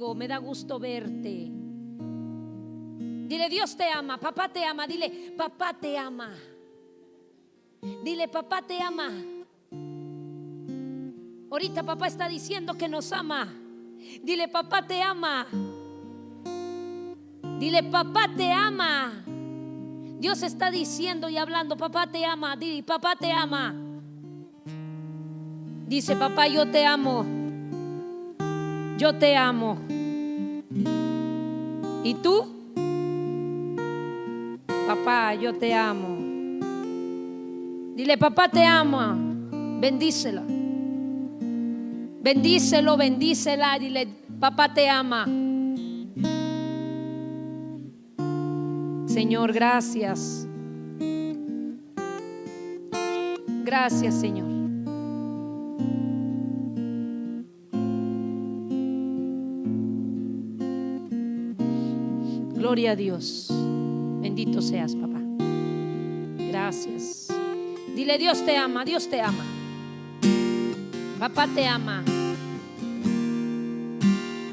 contigo, me da gusto verte. Dile, Dios te ama, papá te ama. Dile, papá te ama. Dile, papá te ama. Ahorita papá está diciendo que nos ama. Dile, papá te ama. Dile, papá te ama. Dios está diciendo y hablando, papá te ama. Dile, papá te ama. Dice, papá, yo te amo. Yo te amo. ¿Y tú? Papá, yo te amo. Dile, papá te ama. Bendícela. Bendícelo, bendícela. Dile, papá te ama. Señor, gracias. Gracias, Señor. Gloria a Dios. Bendito seas, papá. Gracias. Dile, Dios te ama, Dios te ama. Papá te ama.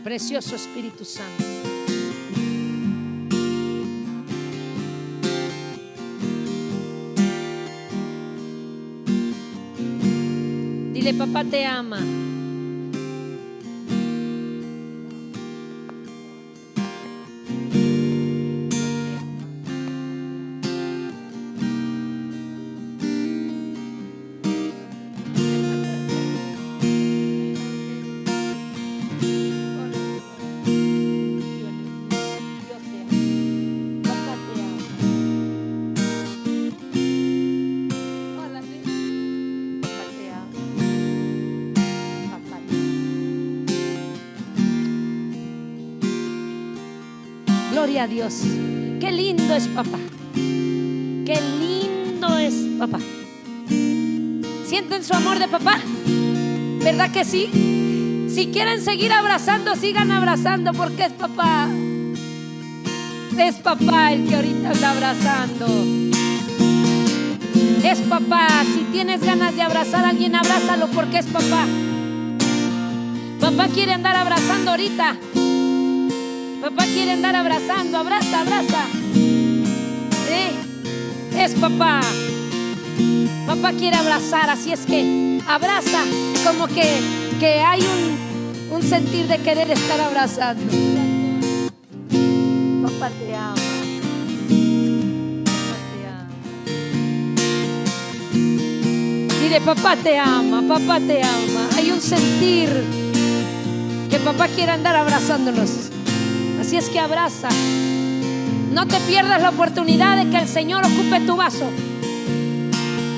Precioso Espíritu Santo. Dile, papá te ama. Gloria a Dios. Qué lindo es papá. Qué lindo es papá. ¿Sienten su amor de papá? ¿Verdad que sí? Si quieren seguir abrazando, sigan abrazando, porque es papá. Es papá el que ahorita está abrazando. Es papá. Si tienes ganas de abrazar a alguien, abrázalo, porque es papá. Papá quiere andar abrazando ahorita. Papá quiere andar abrazando. Abraza, abraza. Es papá. Papá quiere abrazar, así es que abraza, como que hay un sentir de querer estar abrazando. Papá te ama. Papá te ama. Dile, papá te ama, papá te ama. Hay un sentir que papá quiere andar abrazándonos. Así es que abraza. No te pierdas la oportunidad de que el Señor ocupe tu vaso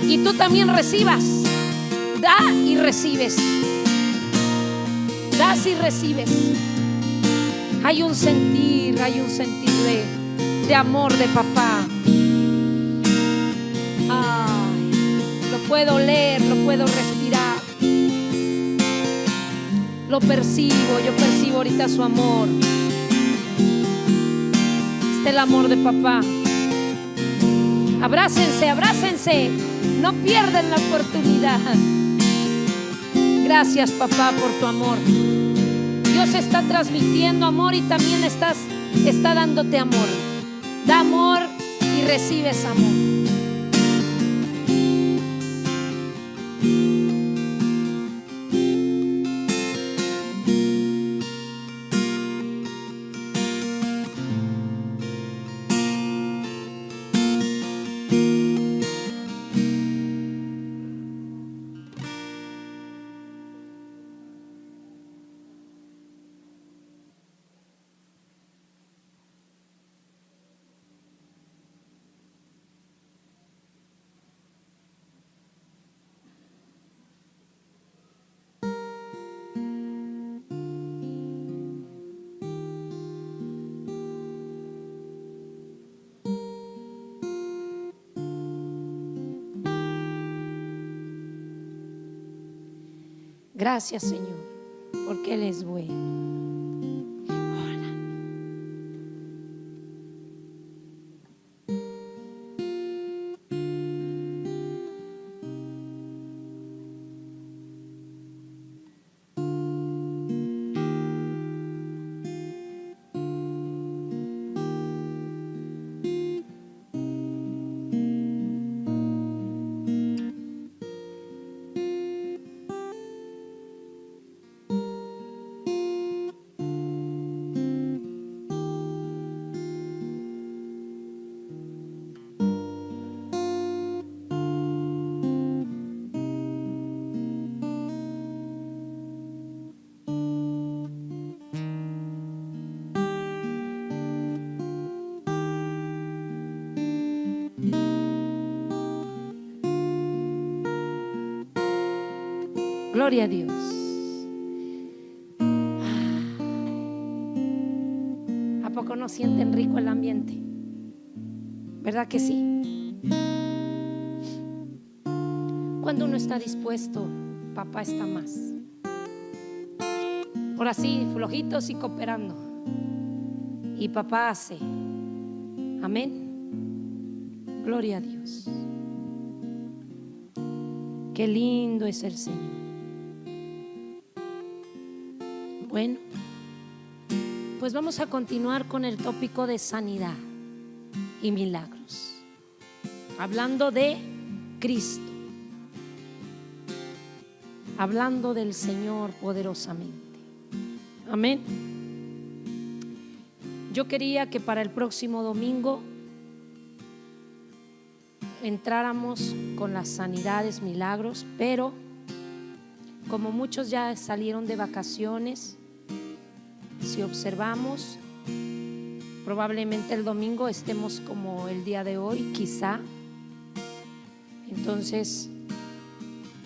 y tú también recibas. Da y recibes. Das y recibes. Hay un sentir de amor de papá. Ay, lo puedo oler, lo puedo respirar. Lo percibo, yo percibo ahorita su amor. El amor de papá. Abrácense, abrácense. No pierdan la oportunidad. Gracias, papá, por tu amor. Dios está transmitiendo amor y también está dándote amor. Da amor y recibes amor. Gracias, Señor, porque Él es bueno. Hola. Gloria a Dios. ¿A poco no sienten rico el ambiente? ¿Verdad que sí? Cuando uno está dispuesto, papá está más. Por así, flojitos y cooperando. Y papá hace. Amén. Gloria a Dios. Qué lindo es el Señor. Bueno, pues vamos a continuar con el tópico de sanidad y milagros, hablando de Cristo, hablando del Señor poderosamente. Amén. Yo quería que para el próximo domingo entráramos con las sanidades, milagros, pero como muchos ya salieron de vacaciones, si observamos, probablemente el domingo estemos como el día de hoy, quizá. Entonces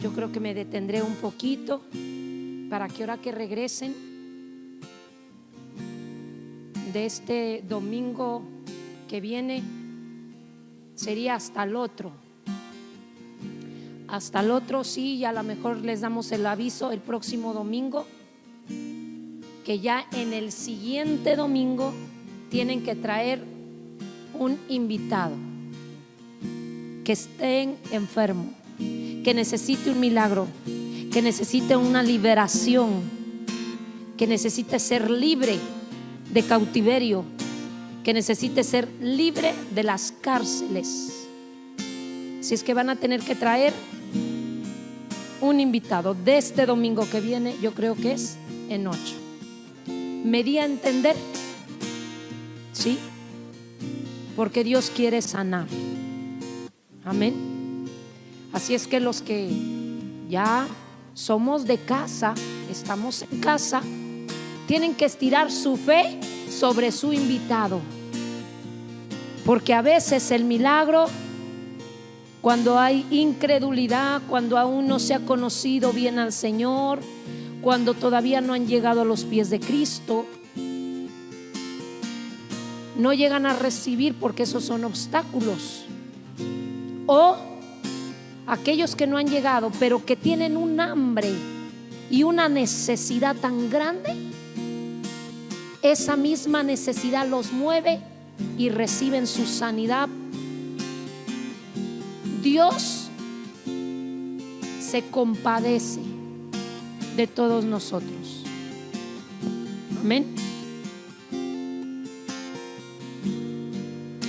yo creo que me detendré un poquito para que ahora que regresen de este domingo que viene, sería hasta el otro. Hasta el otro, sí, y a lo mejor les damos el aviso el próximo domingo, que ya en el siguiente domingo tienen que traer un invitado que esté enfermo, que necesite un milagro, que necesite una liberación, que necesite ser libre de cautiverio, que necesite ser libre de las cárceles. Si es que van a tener que traer un invitado de este domingo que viene, yo creo que es en 8. ¿Me di a entender? Sí, porque Dios quiere sanar. Amén. Así es que los que ya somos de casa, estamos en casa, tienen que estirar su fe sobre su invitado, porque a veces el milagro, cuando hay incredulidad, cuando aún no se ha conocido bien al Señor, cuando todavía no han llegado a los pies de Cristo, no llegan a recibir, porque esos son obstáculos. O aquellos que no han llegado, pero que tienen un hambre y una necesidad tan grande, esa misma necesidad los mueve y reciben su sanidad. Dios se compadece de todos nosotros. Amén.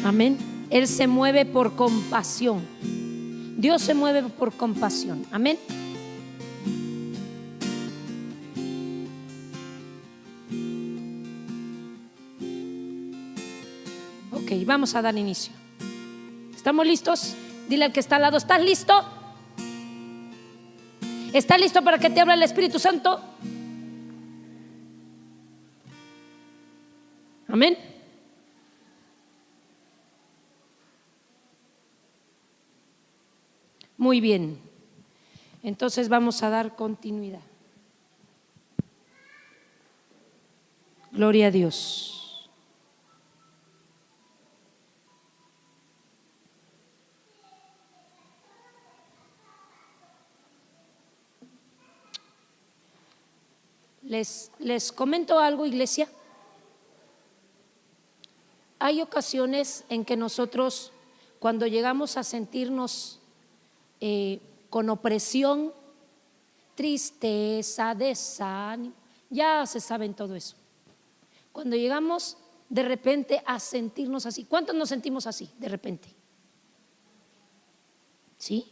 Amén. Él se mueve por compasión. Dios se mueve por compasión. Amén. Ok, vamos a dar inicio. ¿Estamos listos? Dile al que está al lado, ¿estás listo? ¿Estás listo para que te hable el Espíritu Santo? Amén. Muy bien. Entonces vamos a dar continuidad. Gloria a Dios. Les comento algo, iglesia. Hay ocasiones en que nosotros, cuando llegamos a sentirnos con opresión, tristeza, desánimo, ya se saben todo eso. Cuando llegamos de repente a sentirnos así, ¿cuántos nos sentimos así de repente? ¿Sí?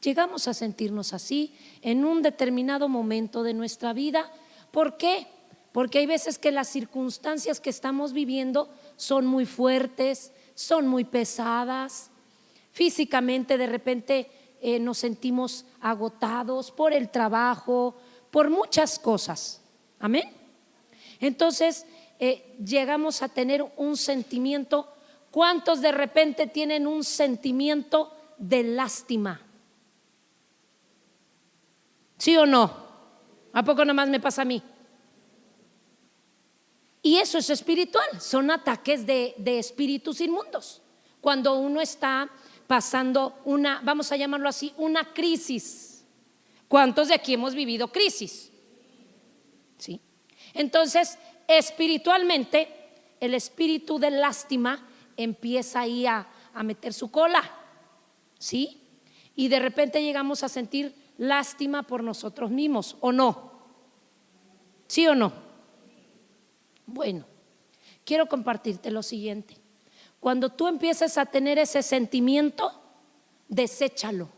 Llegamos a sentirnos así en un determinado momento de nuestra vida. ¿Por qué? Porque hay veces que las circunstancias que estamos viviendo son muy fuertes, son muy pesadas. Físicamente de repente nos sentimos agotados por el trabajo, por muchas cosas. Amén. Entonces llegamos a tener un sentimiento. ¿Cuántos de repente tienen un sentimiento de lástima? ¿Sí o no? ¿A poco nomás me pasa a mí? Y eso es espiritual, son ataques de espíritus inmundos. Cuando uno está pasando una, vamos a llamarlo así, una crisis. ¿Cuántos de aquí hemos vivido crisis? ¿Sí? Entonces, espiritualmente, el espíritu de lástima empieza ahí a meter su cola, ¿sí? Y de repente llegamos a sentir lástima por nosotros mismos, ¿o no? ¿Sí o no? Bueno, quiero compartirte lo siguiente. Cuando tú empieces a tener ese sentimiento, deséchalo.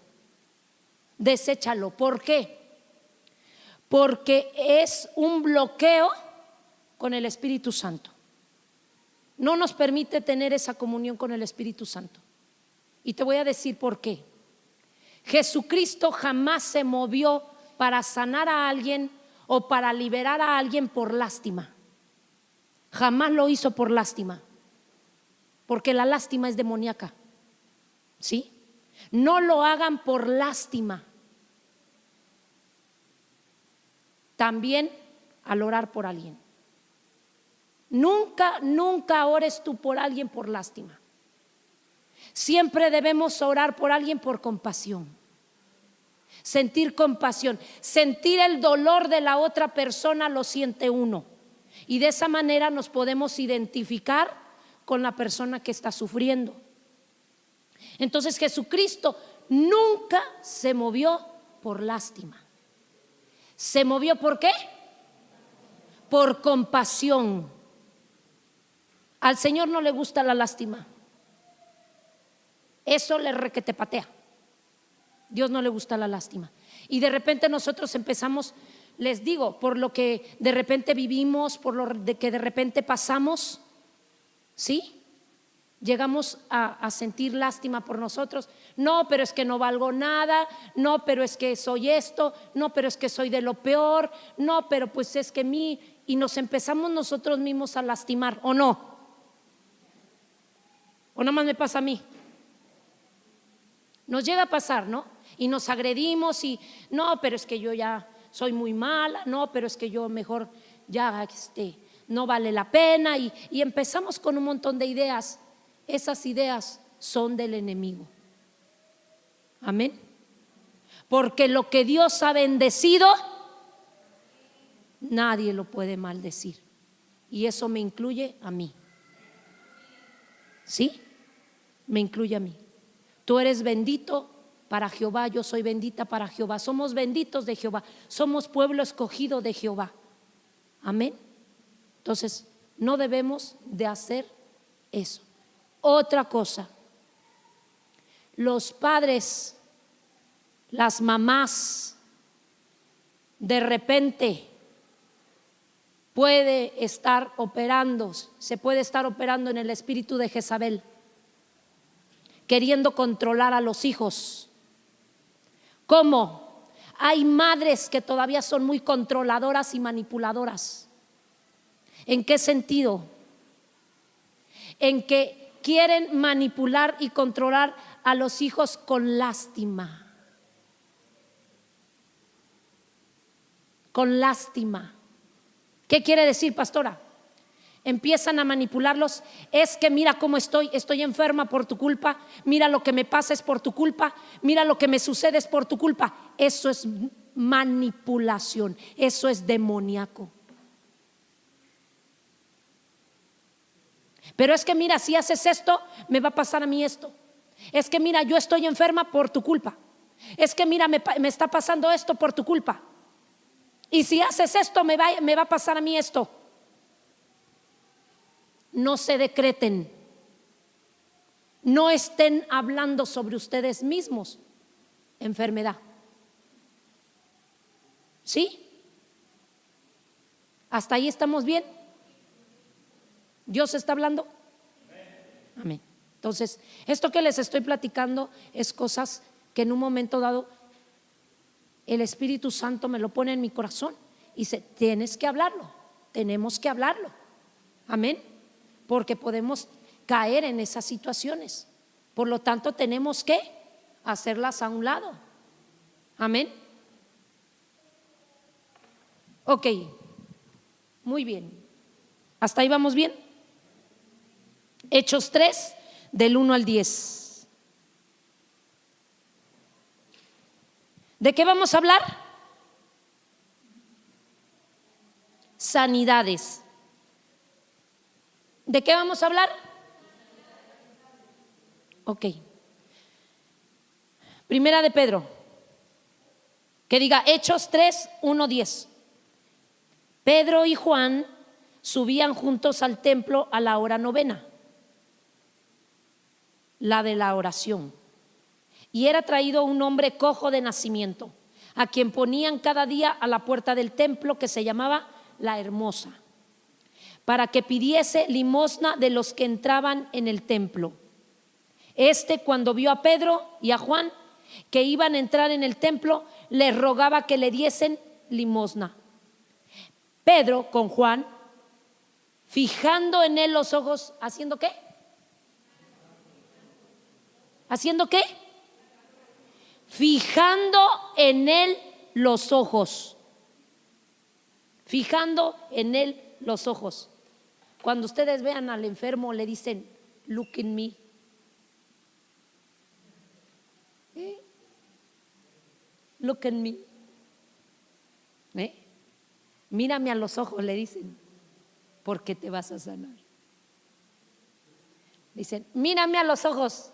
Deséchalo. ¿Por qué? Porque es un bloqueo con el Espíritu Santo. No nos permite tener esa comunión con el Espíritu Santo. Y te voy a decir por qué. Jesucristo jamás se movió para sanar a alguien o para liberar a alguien por lástima. Jamás lo hizo por lástima, porque la lástima es demoníaca. ¿Sí? No lo hagan por lástima. También al orar por alguien. Nunca ores tú por alguien por lástima. Siempre debemos orar por alguien por compasión. Sentir compasión, sentir el dolor de la otra persona, lo siente uno. Y de esa manera nos podemos identificar con la persona que está sufriendo. Entonces Jesucristo nunca se movió por lástima. ¿Se movió por qué? Por compasión. Al Señor no le gusta la lástima. Eso le requete patea. Dios no le gusta la lástima. Y de repente nosotros empezamos, les digo, por lo que de repente vivimos, por lo que de repente pasamos, ¿sí? Llegamos a sentir lástima por nosotros. No, pero es que no valgo nada. No, pero es que soy esto. No, pero es que soy de lo peor. No, pero pues es que y nos empezamos nosotros mismos a lastimar, ¿o no? ¿O nada más me pasa a mí? Nos llega a pasar, ¿no? Y nos agredimos y no, pero es que yo ya soy muy mala. No, pero es que yo mejor ya no vale la pena. Y empezamos con un montón de ideas. Esas ideas son del enemigo. Amén. Porque lo que Dios ha bendecido, nadie lo puede maldecir. Y eso me incluye a mí. ¿Sí? Me incluye a mí. Tú eres bendito para Jehová, yo soy bendita para Jehová. Somos benditos de Jehová. Somos pueblo escogido de Jehová. Amén. Entonces, no debemos de hacer eso. Otra cosa, los padres, las mamás, de repente se puede estar operando en el espíritu de Jezabel, queriendo controlar a los hijos. ¿Cómo? Hay madres que todavía son muy controladoras y manipuladoras. ¿En qué sentido? En que quieren manipular y controlar a los hijos con lástima. Con lástima. ¿Qué quiere decir, pastora? Empiezan a manipularlos. Es que mira cómo estoy enferma por tu culpa. Mira lo que me pasa es por tu culpa. Mira lo que me sucede es por tu culpa. Eso es manipulación. Eso es demoníaco. Pero es que mira, si haces esto, me va a pasar a mí esto. Es que mira, yo estoy enferma por tu culpa. Es que mira, me está pasando esto por tu culpa. Y si haces esto, me va a pasar a mí esto. No se decreten. No estén hablando sobre ustedes mismos enfermedad. ¿Sí? ¿Hasta ahí estamos bien? ¿Dios está hablando? Amén. Entonces, esto que les estoy platicando es cosas que en un momento dado el Espíritu Santo me lo pone en mi corazón y dice, tienes que hablarlo, tenemos que hablarlo. Amén. Porque podemos caer en esas situaciones. Por lo tanto, tenemos que hacerlas a un lado. Amén. Ok, muy bien. ¿Hasta ahí vamos bien? Hechos 3, del 1 al 10. ¿De qué vamos a hablar? Sanidades. ¿De qué vamos a hablar? Ok. Primera de Pedro. Que diga Hechos 3, 1, 10. Pedro y Juan subían juntos al templo a la hora novena, la de la oración. Y era traído un hombre cojo de nacimiento, a quien ponían cada día a la puerta del templo, que se llamaba La Hermosa, para que pidiese limosna de los que entraban en el templo. Cuando vio a Pedro y a Juan que iban a entrar en el templo, les rogaba que le diesen limosna. Pedro con Juan, fijando en él los ojos, ¿haciendo qué? ¿Haciendo qué? Fijando en él los ojos. Fijando en él los ojos. Cuando ustedes vean al enfermo, le dicen, look in me. Look in me. Mírame a los ojos, le dicen, porque te vas a sanar. Dicen, mírame a los ojos.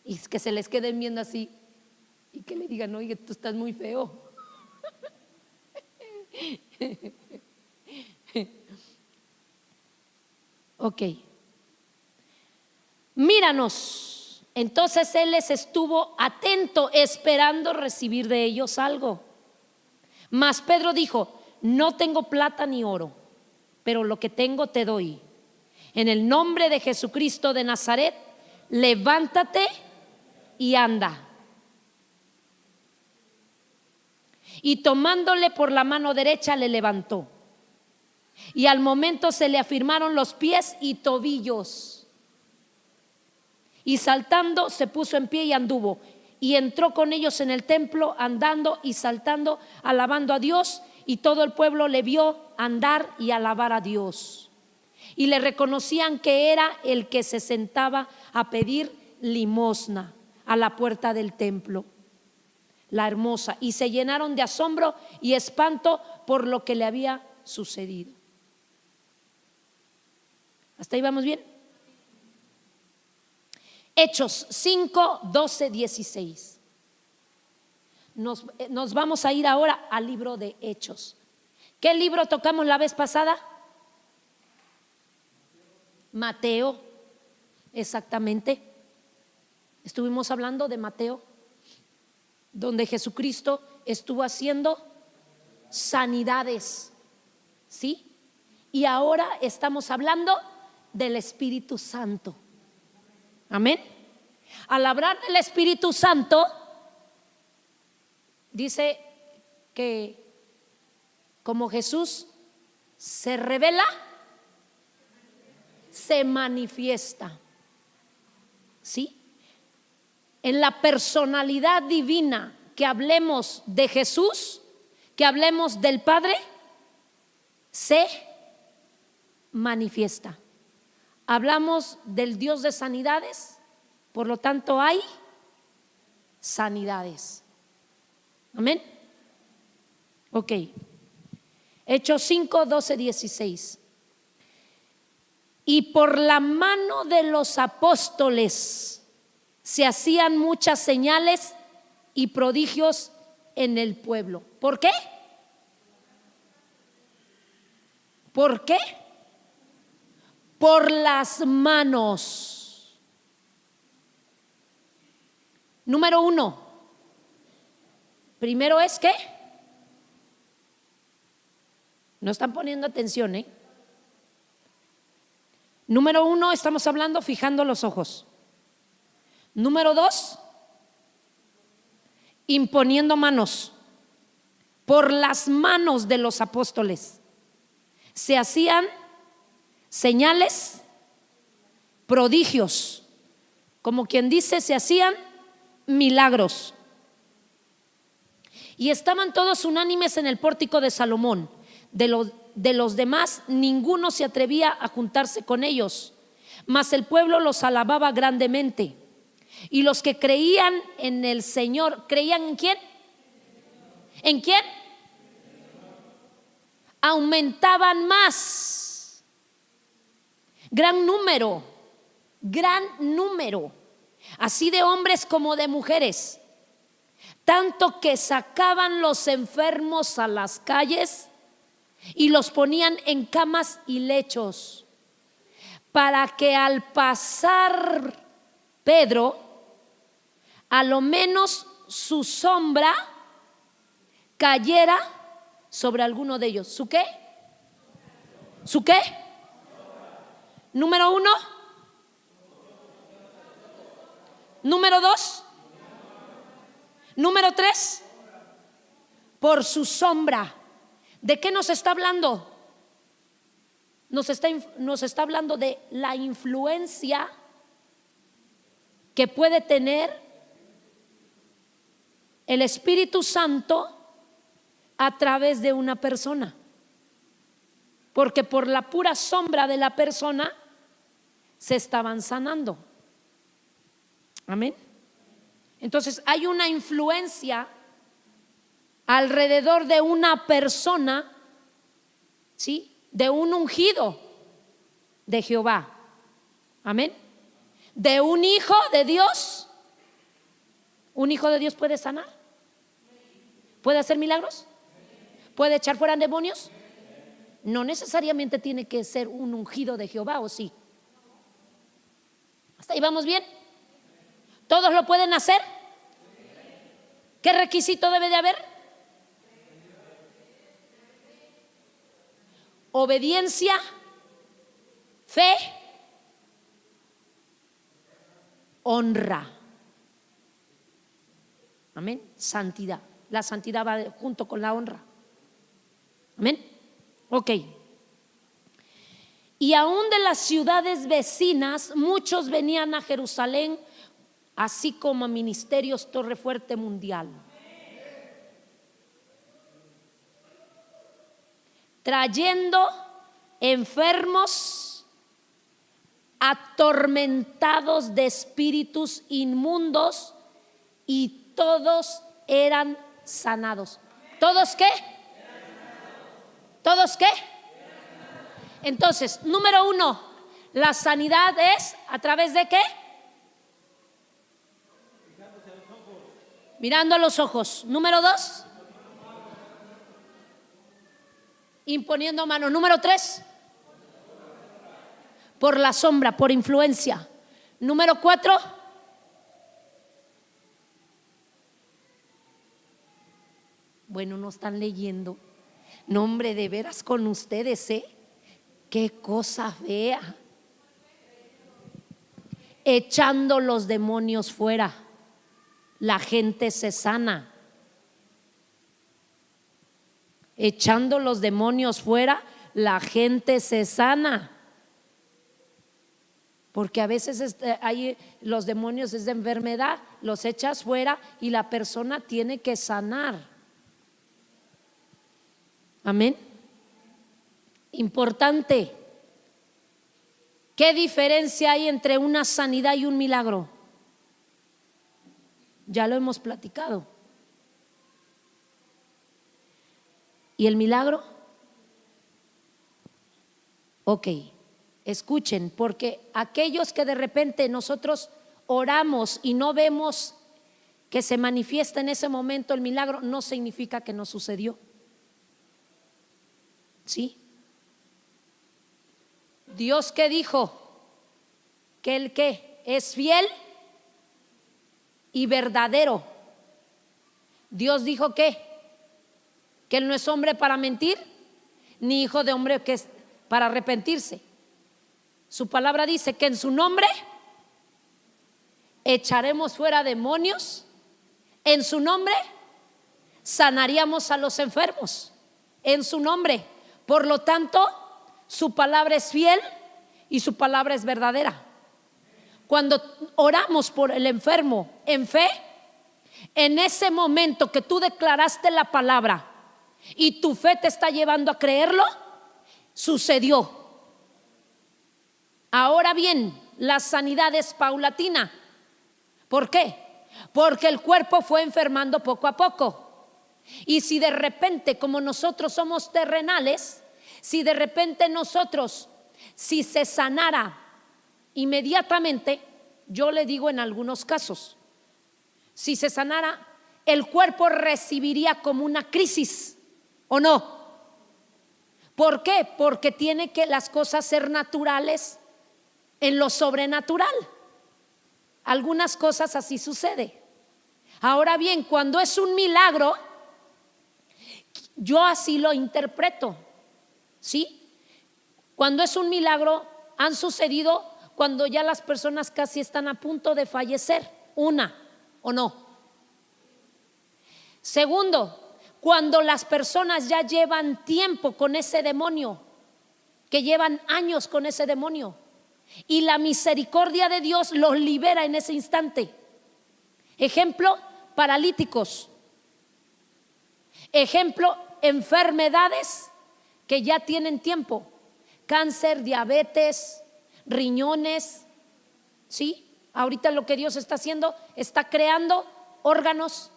Y que se les queden viendo así y que le digan, oye, tú estás muy feo. Ok. Míranos. Entonces él les estuvo atento, esperando recibir de ellos algo. Mas Pedro dijo, no tengo plata ni oro, pero lo que tengo te doy. En el nombre de Jesucristo de Nazaret, levántate y anda. Y tomándole por la mano derecha, le levantó. Y al momento se le afirmaron los pies y tobillos. Y saltando se puso en pie y anduvo. Y entró con ellos en el templo, andando y saltando, alabando a Dios. Y todo el pueblo le vio andar y alabar a Dios. Y le reconocían que era el que se sentaba a pedir limosna a la puerta del templo, La Hermosa. Y se llenaron de asombro y espanto por lo que le había sucedido. ¿Hasta ahí vamos bien? Hechos 5, 12, 16. Nos vamos a ir ahora al libro de Hechos. ¿Qué libro tocamos la vez pasada? Mateo, exactamente. Estuvimos hablando de Mateo, donde Jesucristo estuvo haciendo sanidades, ¿sí? Y ahora estamos hablando del Espíritu Santo. Amén. Al hablar del Espíritu Santo, dice que como Jesús se revela, se manifiesta, ¿sí? En la personalidad divina, que hablemos de Jesús, que hablemos del Padre, se manifiesta. Hablamos del Dios de sanidades, por lo tanto hay sanidades. Amén. Ok. Hechos 5, 12, 16. Y por la mano de los apóstoles se hacían muchas señales y prodigios en el pueblo. ¿Por qué? ¿Por qué? Por las manos. Número 1. Primero es ¿qué? No están poniendo atención, ¿eh? Número 1, estamos hablando fijando los ojos. Número 2, imponiendo manos. Por las manos de los apóstoles se hacían señales, prodigios, como quien dice, se hacían milagros. Y estaban todos unánimes en el pórtico de Salomón. De los demás, ninguno se atrevía a juntarse con ellos, mas el pueblo los alababa grandemente. Y los que creían en el Señor, ¿creían en quién? ¿En quién? Aumentaban más. Gran número, así de hombres como de mujeres, tanto que sacaban los enfermos a las calles y los ponían en camas y lechos, para que al pasar Pedro, a lo menos su sombra cayera sobre alguno de ellos. ¿Su qué? ¿Su qué? Número 1. Número 2. Número 3. Por su sombra. ¿De qué nos está hablando? Nos está hablando de la influencia que puede tener el Espíritu Santo a través de una persona, porque por la pura sombra de la persona se estaban sanando. Amén. Entonces hay una influencia alrededor de una persona, ¿sí? De un ungido de Jehová. Amén. De un hijo de Dios. ¿Un hijo de Dios puede sanar? ¿Puede hacer milagros? ¿Puede echar fuera demonios? No necesariamente tiene que ser un ungido de Jehová, ¿o sí? ¿Hasta ahí vamos bien? ¿Todos lo pueden hacer? ¿Qué requisito debe de haber? Obediencia, fe, honra. Amén. Santidad. La santidad va junto con la honra. Amén. Ok. Y aún de las ciudades vecinas, muchos venían a Jerusalén, así como a ministerios Torre Fuerte Mundial, trayendo enfermos, atormentados de espíritus inmundos, y todos eran sanados. ¿Todos qué? ¿Todos qué? Entonces, número 1, la sanidad es ¿a través de qué? Mirando a los ojos. Número 2, imponiendo mano. Número 3, por la sombra, por influencia. Número 4, bueno, no están leyendo. No, hombre, de veras con ustedes, qué cosa fea. Echando los demonios fuera, la gente se sana. Echando los demonios fuera, la gente se sana. Porque a veces hay los demonios es de enfermedad, los echas fuera y la persona tiene que sanar. Amén. Importante. ¿Qué diferencia hay entre una sanidad y un milagro? Ya lo hemos platicado. ¿Y el milagro? Ok, escuchen, porque aquellos que de repente nosotros oramos y no vemos que se manifiesta en ese momento el milagro, no significa que no sucedió. ¿Sí? Dios que dijo que el que es fiel y verdadero. Dios dijo que Él no es hombre para mentir, ni hijo de hombre que es para arrepentirse. Su palabra dice que en su nombre echaremos fuera demonios, en su nombre sanaríamos a los enfermos, en su nombre. Por lo tanto, su palabra es fiel y su palabra es verdadera. Cuando oramos por el enfermo en fe, En ese momento que tú declaraste la palabra y tu fe te está llevando a creerlo, sucedió. Ahora bien, la sanidad es paulatina. ¿Por qué? Porque el cuerpo fue enfermando poco a poco. Y si de repente, como nosotros somos terrenales, si de repente nosotros, si se sanara inmediatamente, yo le digo en algunos casos, si se sanara, el cuerpo recibiría como una crisis, ¿o no? ¿Por qué? Porque tiene que las cosas ser naturales en lo sobrenatural. Algunas cosas así sucede. Ahora bien, cuando es un milagro, yo así lo interpreto, ¿sí? Cuando es un milagro, han sucedido cuando ya las personas casi están a punto de fallecer, una, ¿o no? Segundo, cuando las personas ya llevan tiempo con ese demonio, que llevan años con ese demonio, y la misericordia de Dios los libera en ese instante. Ejemplo, paralíticos. Ejemplo, enfermedades que ya tienen tiempo. Cáncer, diabetes, riñones. ¿Sí? Ahorita lo que Dios está haciendo, está creando órganos.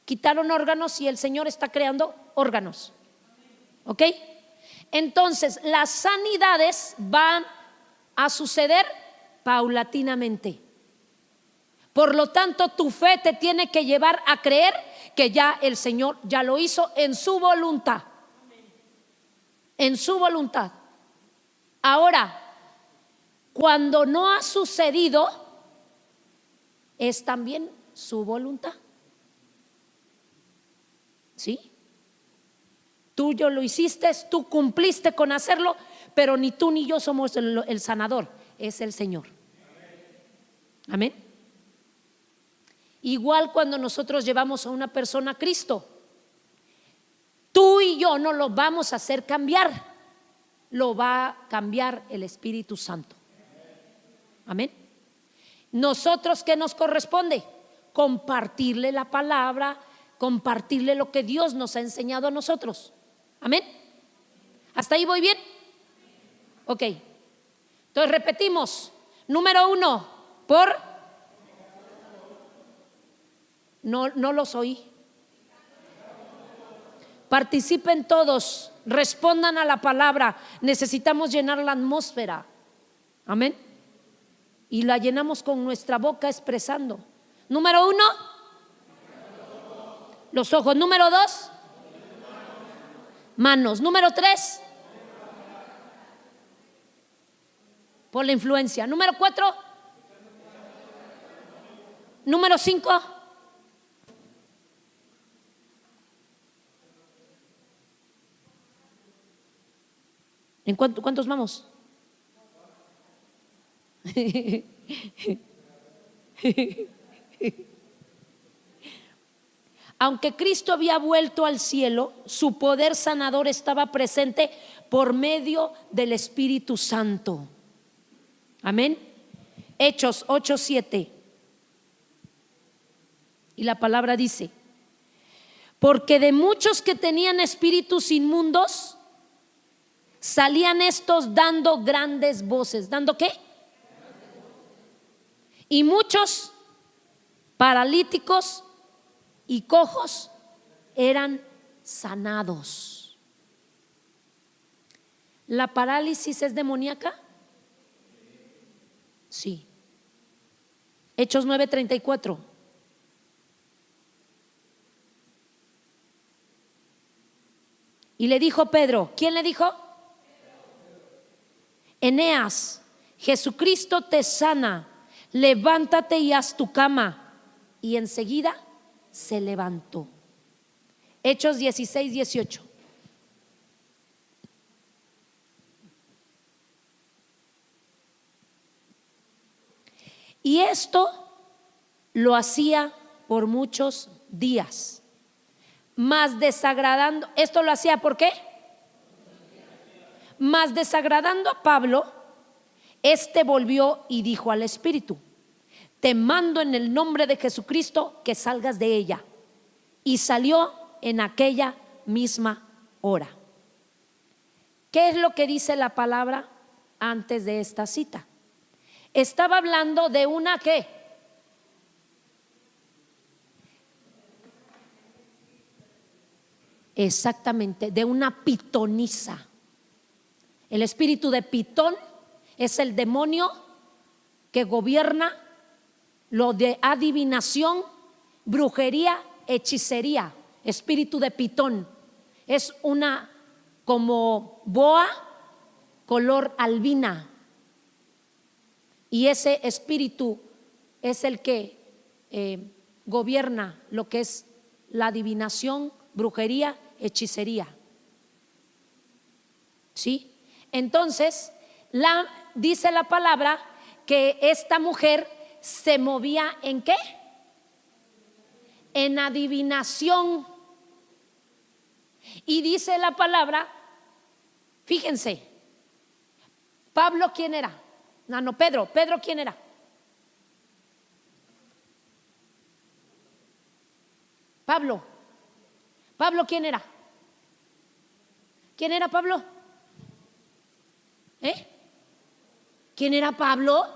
Quitaron órganos y el Señor está creando órganos. ¿Ok? Entonces, las sanidades van a suceder paulatinamente. Por lo tanto, tu fe te tiene que llevar a creer que ya el Señor ya lo hizo en su voluntad. En su voluntad. Ahora, cuando no ha sucedido, es también su voluntad. ¿Sí? Tú yo lo hiciste, tú cumpliste con hacerlo, pero ni tú ni yo somos el sanador, es el Señor. Amén. Igual cuando nosotros llevamos a una persona a Cristo, tú y yo no lo vamos a hacer cambiar, lo va a cambiar el Espíritu Santo. Amén. Nosotros, ¿qué nos corresponde? Compartirle la palabra, compartirle lo que Dios nos ha enseñado a nosotros. Amén. ¿Hasta ahí voy bien? Ok. Entonces repetimos. Número 1, no los oí. Participen todos, respondan a la palabra. Necesitamos llenar la atmósfera. Amén. Y la llenamos con nuestra boca expresando. Número 1, los ojos. Número 2, manos. Número 3, por la influencia. Número 4, número 5, ¿en cuántos vamos? Aunque Cristo había vuelto al cielo, su poder sanador estaba presente por medio del Espíritu Santo. Amén. Hechos 8:7. Y la palabra dice: porque de muchos que tenían espíritus inmundos, salían estos dando grandes voces. ¿Dando qué? Y muchos paralíticos y cojos eran sanados. ¿La parálisis es demoníaca? Sí. Hechos 9:34. Y le dijo Pedro, ¿quién le dijo? Eneas, Jesucristo te sana, levántate y haz tu cama. Y enseguida se levantó. Hechos 16:18. Y esto lo hacía por muchos días, mas desagradando. ¿Esto lo hacía por qué? Mas desagradando a Pablo, este volvió y dijo al espíritu: te mando en el nombre de Jesucristo que salgas de ella. Y salió en aquella misma hora. ¿Qué es lo que dice la palabra antes de esta cita? Estaba hablando de una ¿qué? Exactamente, de una pitonisa. El espíritu de Pitón es el demonio que gobierna lo de adivinación, brujería, hechicería. Espíritu de Pitón es una como boa color albina, y ese espíritu es el que gobierna lo que es la adivinación, brujería, hechicería. ¿Sí? Entonces, dice la palabra que esta mujer se movía ¿en qué? En adivinación. Y dice la palabra, fíjense, Pablo, ¿quién era? No, Pedro, ¿quién era? Pablo, ¿quién era? ¿Quién era Pablo? ¿Quién era Pablo?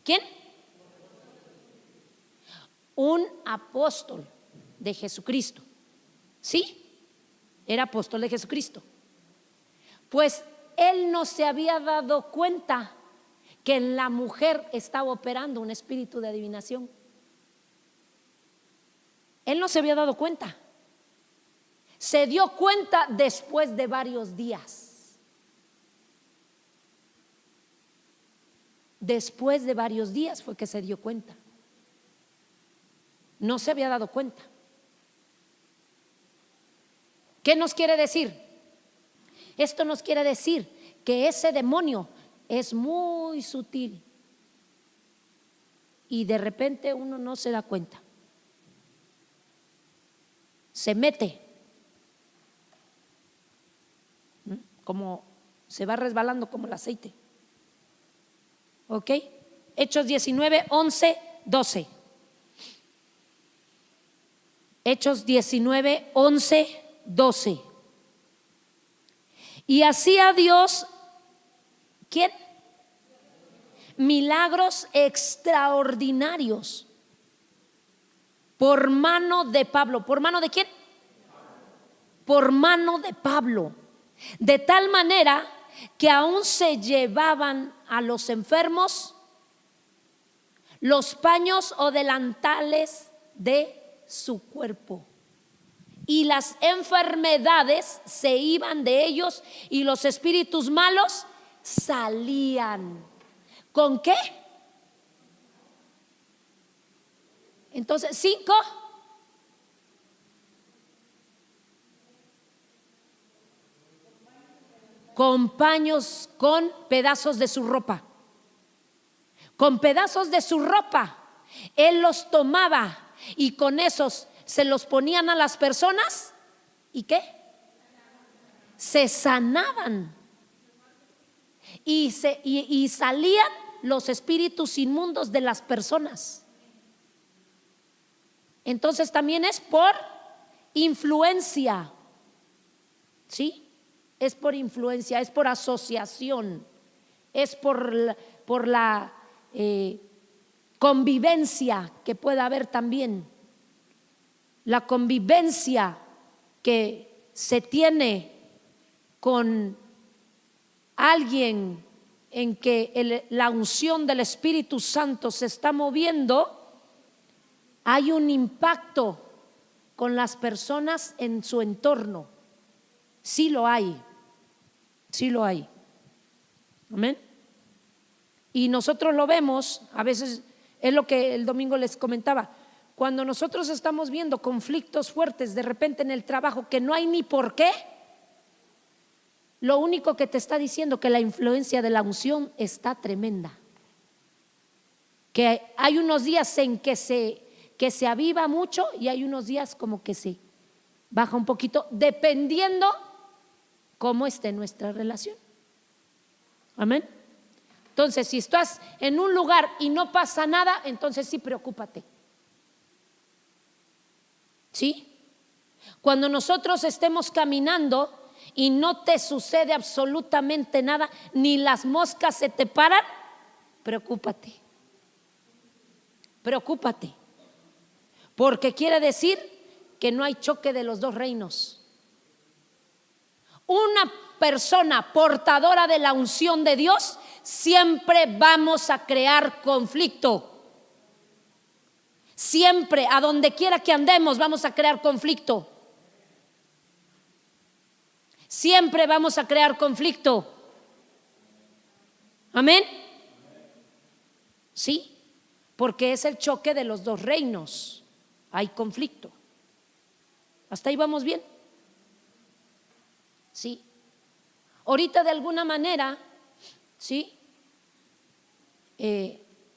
¿Quién? Un apóstol de Jesucristo. ¿Sí? Era apóstol de Jesucristo. Pues él no se había dado cuenta que en la mujer estaba operando un espíritu de adivinación. Él no se había dado cuenta. Se dio cuenta después de varios días. Después de varios días fue que se dio cuenta. No se había dado cuenta. ¿Qué nos quiere decir? Esto nos quiere decir que ese demonio es muy sutil y de repente uno no se da cuenta. Se mete, como se va resbalando como el aceite. ¿Ok? Hechos 19, 11, 12. Hechos 19, 11, 12. Y hacía Dios, ¿quién? Milagros extraordinarios por mano de Pablo. ¿Por mano de quién? Por mano de Pablo. De tal manera que aún se llevaban a los enfermos los paños o delantales de su cuerpo, y las enfermedades se iban de ellos y los espíritus malos salían. ¿Con qué? Entonces, 5. Con paños, con pedazos de su ropa. Con pedazos de su ropa. Él los tomaba y con esos se los ponían a las personas. ¿Y qué? Se sanaban. Y salían los espíritus inmundos de las personas. Entonces también es por influencia. ¿Sí? Es por influencia, es por asociación, es por la convivencia que pueda haber también. La convivencia que se tiene con alguien en que la unción del Espíritu Santo se está moviendo, hay un impacto con las personas en su entorno. Sí lo hay, sí lo hay. Amén. Y nosotros lo vemos, a veces es lo que el domingo les comentaba. Cuando nosotros estamos viendo conflictos fuertes de repente en el trabajo que no hay ni por qué, lo único que te está diciendo que la influencia de la unción está tremenda. Que hay unos días en que se aviva mucho y hay unos días como que se baja un poquito, dependiendo cómo esté nuestra relación. Amén. Entonces, si estás en un lugar y no pasa nada, entonces sí, preocúpate. ¿Sí? Cuando nosotros estemos caminando y no te sucede absolutamente nada, ni las moscas se te paran, preocúpate. Preocúpate. Porque quiere decir que no hay choque de los dos reinos. Una persona portadora de la unción de Dios, siempre vamos a crear conflicto. Siempre, a donde quiera que andemos, vamos a crear conflicto. Siempre vamos a crear conflicto. Amén. Sí, porque es el choque de los dos reinos. Hay conflicto. ¿Hasta ahí vamos bien? Sí. Ahorita de alguna manera, sí,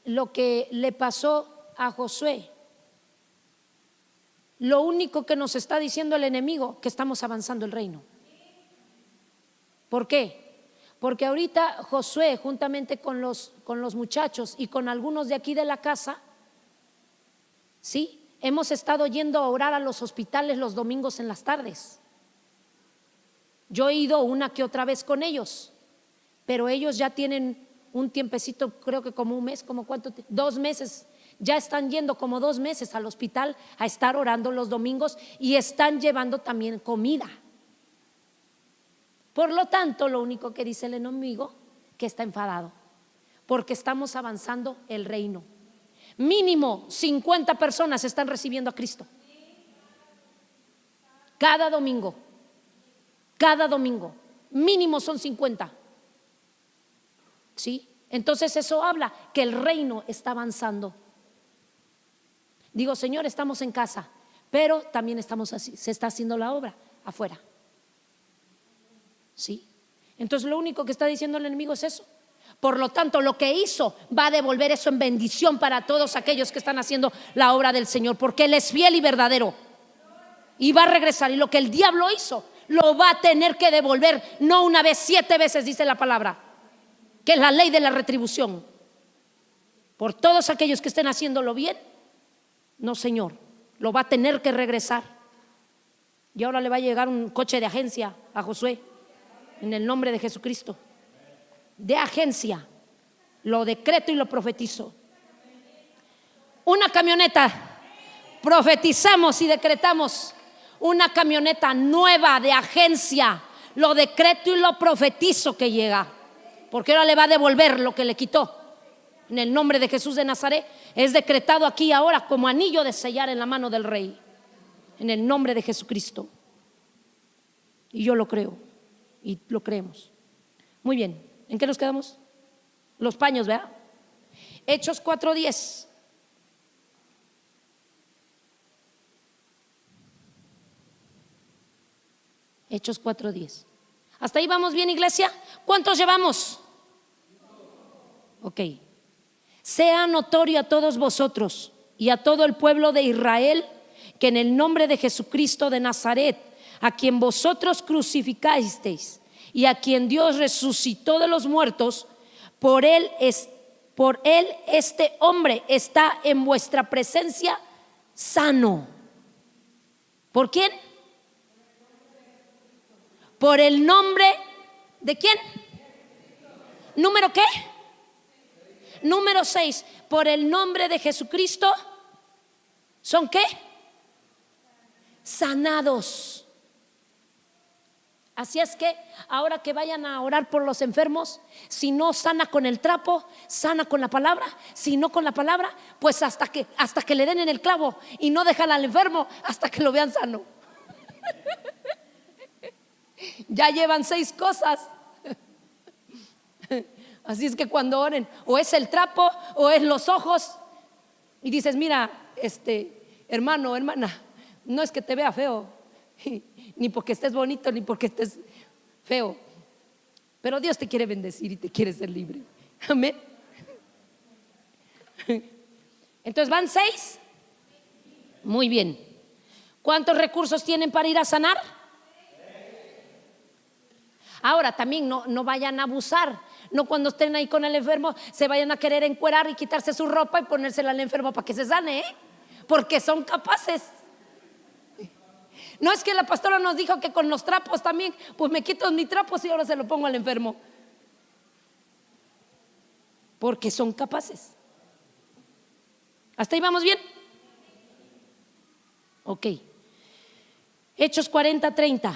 lo que le pasó a Josué, lo único que nos está diciendo el enemigo, que estamos avanzando el reino. ¿Por qué? Porque ahorita Josué, juntamente con los muchachos y con algunos de aquí de la casa, sí, hemos estado yendo a orar a los hospitales los domingos en las tardes. Yo he ido una que otra vez con ellos, pero ellos ya tienen un tiempecito, creo que como un mes, como cuánto, 2 meses, ya están yendo como 2 meses al hospital a estar orando los domingos y están llevando también comida. Por lo tanto, lo único que dice el enemigo, que está enfadado, porque estamos avanzando el reino. Mínimo 50 personas están recibiendo a Cristo cada domingo. Cada domingo, mínimo son 50. ¿Sí? Entonces eso habla que el reino está avanzando. Digo, Señor, estamos en casa, pero también estamos así, se está haciendo la obra afuera. ¿Sí? Entonces lo único que está diciendo el enemigo es eso. Por lo tanto, lo que hizo va a devolver eso en bendición para todos aquellos que están haciendo la obra del Señor, porque Él es fiel y verdadero y va a regresar. Y lo que el diablo hizo lo va a tener que devolver, no una vez, 7 veces, dice la palabra, que es la ley de la retribución. Por todos aquellos que estén haciéndolo bien, no, Señor, lo va a tener que regresar. Y ahora le va a llegar un coche de agencia a Josué, en el nombre de Jesucristo. De agencia, lo decreto y lo profetizo. Una camioneta, profetizamos y decretamos una camioneta nueva de agencia, lo decreto y lo profetizo que llega, porque ahora le va a devolver lo que le quitó. En el nombre de Jesús de Nazaret, es decretado aquí ahora como anillo de sellar en la mano del Rey, en el nombre de Jesucristo. Y yo lo creo y lo creemos. Muy bien, ¿en qué nos quedamos? Los paños, ¿verdad? Hechos 4:10. Hechos 4:10. ¿Hasta ahí vamos bien, iglesia? ¿Cuántos llevamos? Ok. Sea notorio a todos vosotros y a todo el pueblo de Israel que en el nombre de Jesucristo de Nazaret, a quien vosotros crucificasteis y a quien Dios resucitó de los muertos, por él este hombre está en vuestra presencia sano. ¿Por quién? Por el nombre ¿de quién? ¿Número qué? Número 6. Por el nombre de Jesucristo, ¿son qué? Sanados. Así es que ahora que vayan a orar por los enfermos, si no sana con el trapo, sana con la palabra. Si no con la palabra, pues hasta que le den en el clavo y no dejan al enfermo hasta que lo vean sano. Ya llevan 6 cosas. Así es que cuando oren, o es el trapo o es los ojos, y dices, mira, hermano, hermana, no es que te vea feo, ni porque estés bonito, ni porque estés feo, pero Dios te quiere bendecir y te quiere ser libre. Amén. Entonces van 6. Muy bien. ¿Cuántos recursos tienen para ir a sanar? Ahora también no vayan a abusar. No, cuando estén ahí con el enfermo se vayan a querer encuerar y quitarse su ropa y ponérsela al enfermo para que se sane, ¿eh? Porque son capaces. No es que la pastora nos dijo que con los trapos también, pues me quito mi trapos y ahora se lo pongo al enfermo. Porque son capaces. ¿Hasta ahí vamos bien? Ok. Hechos 40:30.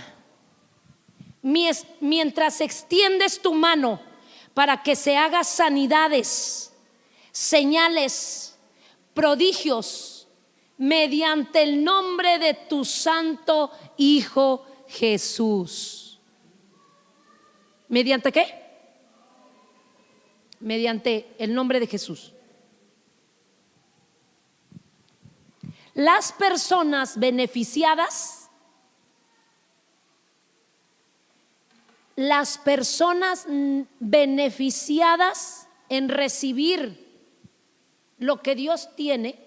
Mientras extiendes tu mano para que se hagan sanidades, señales, prodigios, mediante el nombre de tu santo Hijo Jesús. ¿Mediante qué? Mediante el nombre de Jesús. Las personas beneficiadas, en recibir lo que Dios tiene,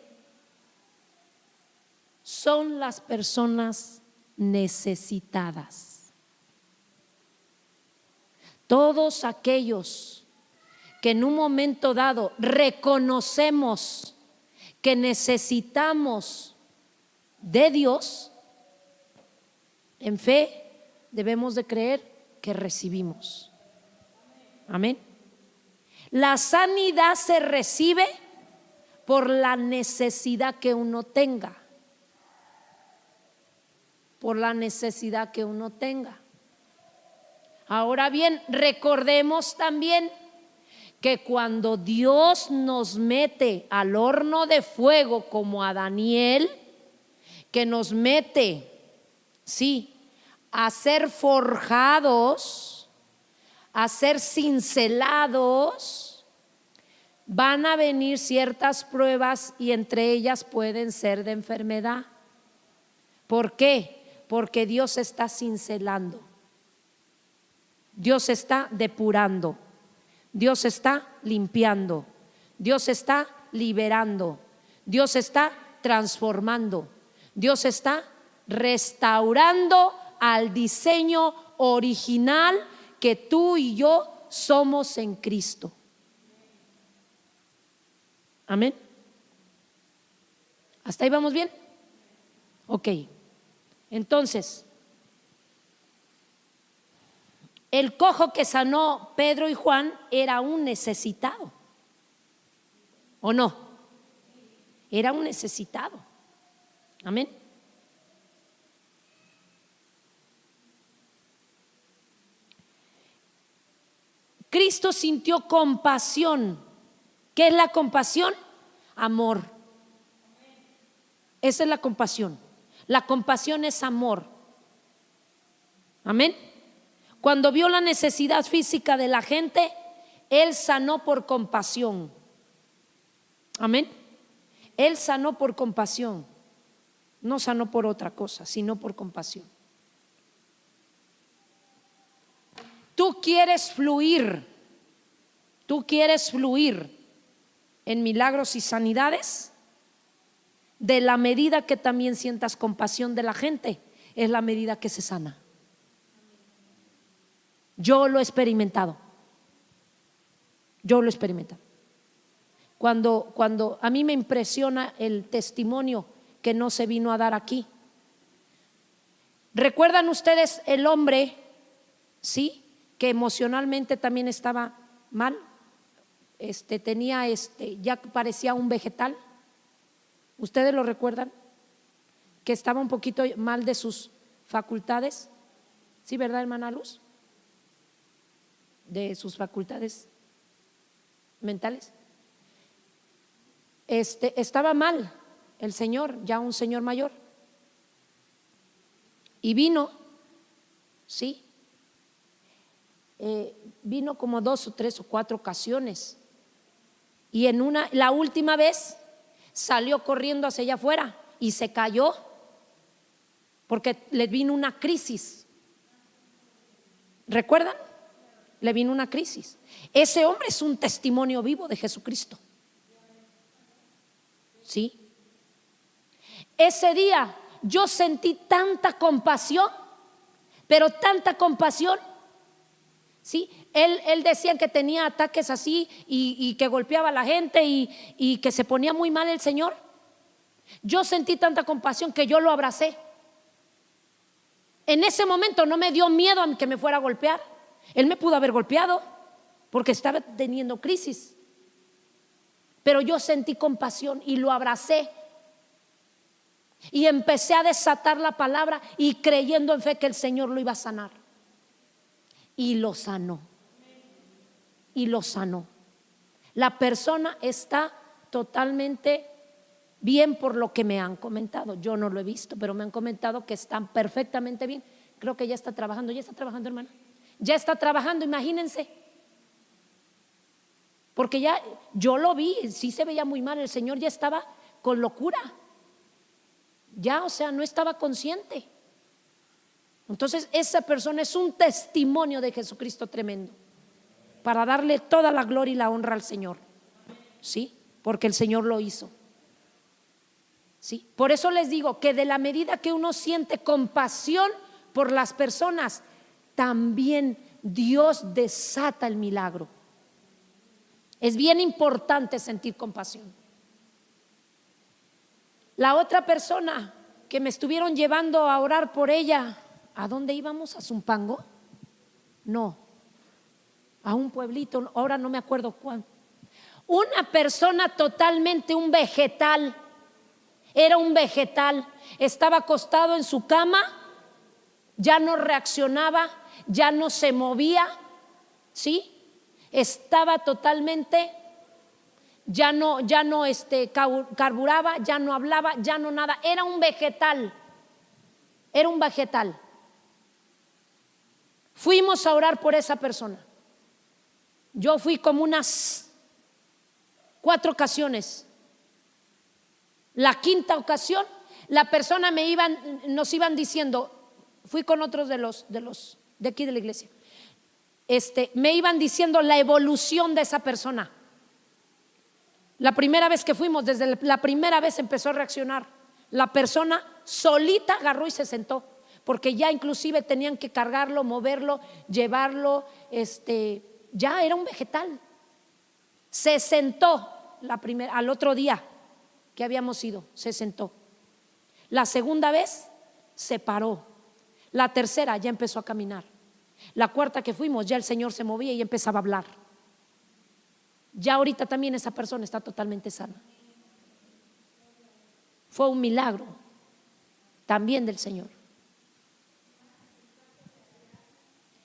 son las personas necesitadas. Todos aquellos que en un momento dado reconocemos que necesitamos de Dios, en fe debemos de creer que recibimos. Amén. La sanidad se recibe por la necesidad que uno tenga. Por la necesidad que uno tenga. Ahora bien, recordemos también que cuando Dios nos mete al horno de fuego, como a Daniel, que nos mete, sí, a ser forjados, a ser cincelados, van a venir ciertas pruebas y entre ellas pueden ser de enfermedad. ¿Por qué? Porque Dios está cincelando, Dios está depurando, Dios está limpiando, Dios está liberando, Dios está transformando, Dios está restaurando al diseño original que tú y yo somos en Cristo. Amén. ¿Hasta ahí vamos bien? Ok. Entonces, el cojo que sanó Pedro y Juan era un necesitado, ¿o no? Era un necesitado. Amén. Cristo sintió compasión. ¿Qué es la compasión? Amor. Esa es la compasión. La compasión es amor. Amén. Cuando vio la necesidad física de la gente, Él sanó por compasión. Amén. Él sanó por compasión. No sanó por otra cosa, sino por compasión. Tú quieres fluir en milagros y sanidades. De la medida que también sientas compasión de la gente, es la medida que se sana. Yo lo he experimentado. Cuando a mí me impresiona el testimonio que no se vino a dar aquí. ¿Recuerdan ustedes el hombre, sí, que emocionalmente también estaba mal? Tenía ya parecía un vegetal. ¿Ustedes lo recuerdan? Que estaba un poquito mal de sus facultades. ¿Sí, verdad, hermana Luz? De sus facultades mentales. Estaba mal el señor, ya un señor mayor. Y vino, sí, vino como 2 o 3 o 4 ocasiones. Y la última vez salió corriendo hacia allá afuera y se cayó porque le vino una crisis. ¿Recuerdan? Le vino una crisis. Ese hombre es un testimonio vivo de Jesucristo. ¿Sí? Ese día yo sentí tanta compasión, pero tanta compasión, ¿sí? Él decía que tenía ataques así y que golpeaba a la gente y que se ponía muy mal el Señor. Yo sentí tanta compasión que yo lo abracé. En ese momento no me dio miedo a que me fuera a golpear. Él me pudo haber golpeado porque estaba teniendo crisis, pero yo sentí compasión y lo abracé y empecé a desatar la palabra y creyendo en fe que el Señor lo iba a sanar. Y lo sanó. Y lo sanó. La persona está totalmente bien por lo que me han comentado. Yo no lo he visto, pero me han comentado que están perfectamente bien. Creo que ya está trabajando. ¿Ya está trabajando, hermana? Ya está trabajando, imagínense. Porque ya yo lo vi, sí se veía muy mal. El Señor ya estaba con locura. Ya, o sea, no estaba consciente. Entonces esa persona es un testimonio de Jesucristo tremendo, para darle toda la gloria y la honra al Señor. ¿Sí? Porque el Señor lo hizo. ¿Sí? Por eso les digo que de la medida que uno siente compasión por las personas, también Dios desata el milagro. Es bien importante sentir compasión. La otra persona que me estuvieron llevando a orar por ella, ¿a dónde íbamos? ¿A Zumpango? No, a un pueblito, ahora no me acuerdo cuál. Una persona totalmente, un vegetal. Era un vegetal. Estaba acostado en su cama, ya no reaccionaba, ya no se movía, ¿sí? Estaba totalmente, ya no carburaba, ya no hablaba, ya no nada. Era un vegetal. Era un vegetal. Fuimos a orar por esa persona. Yo fui como unas 4 ocasiones. La quinta ocasión, la persona nos iban diciendo, fui con otros de aquí de la iglesia. Me iban diciendo la evolución de esa persona. La primera vez que fuimos, desde la primera vez empezó a reaccionar. La persona solita agarró y se sentó, porque ya inclusive tenían que cargarlo, moverlo, llevarlo, ya era un vegetal. Se sentó al otro día que habíamos ido, se sentó. La segunda vez se paró. La tercera ya empezó a caminar. La cuarta que fuimos, ya el Señor se movía y empezaba a hablar. Ya ahorita también esa persona está totalmente sana. Fue un milagro también del Señor.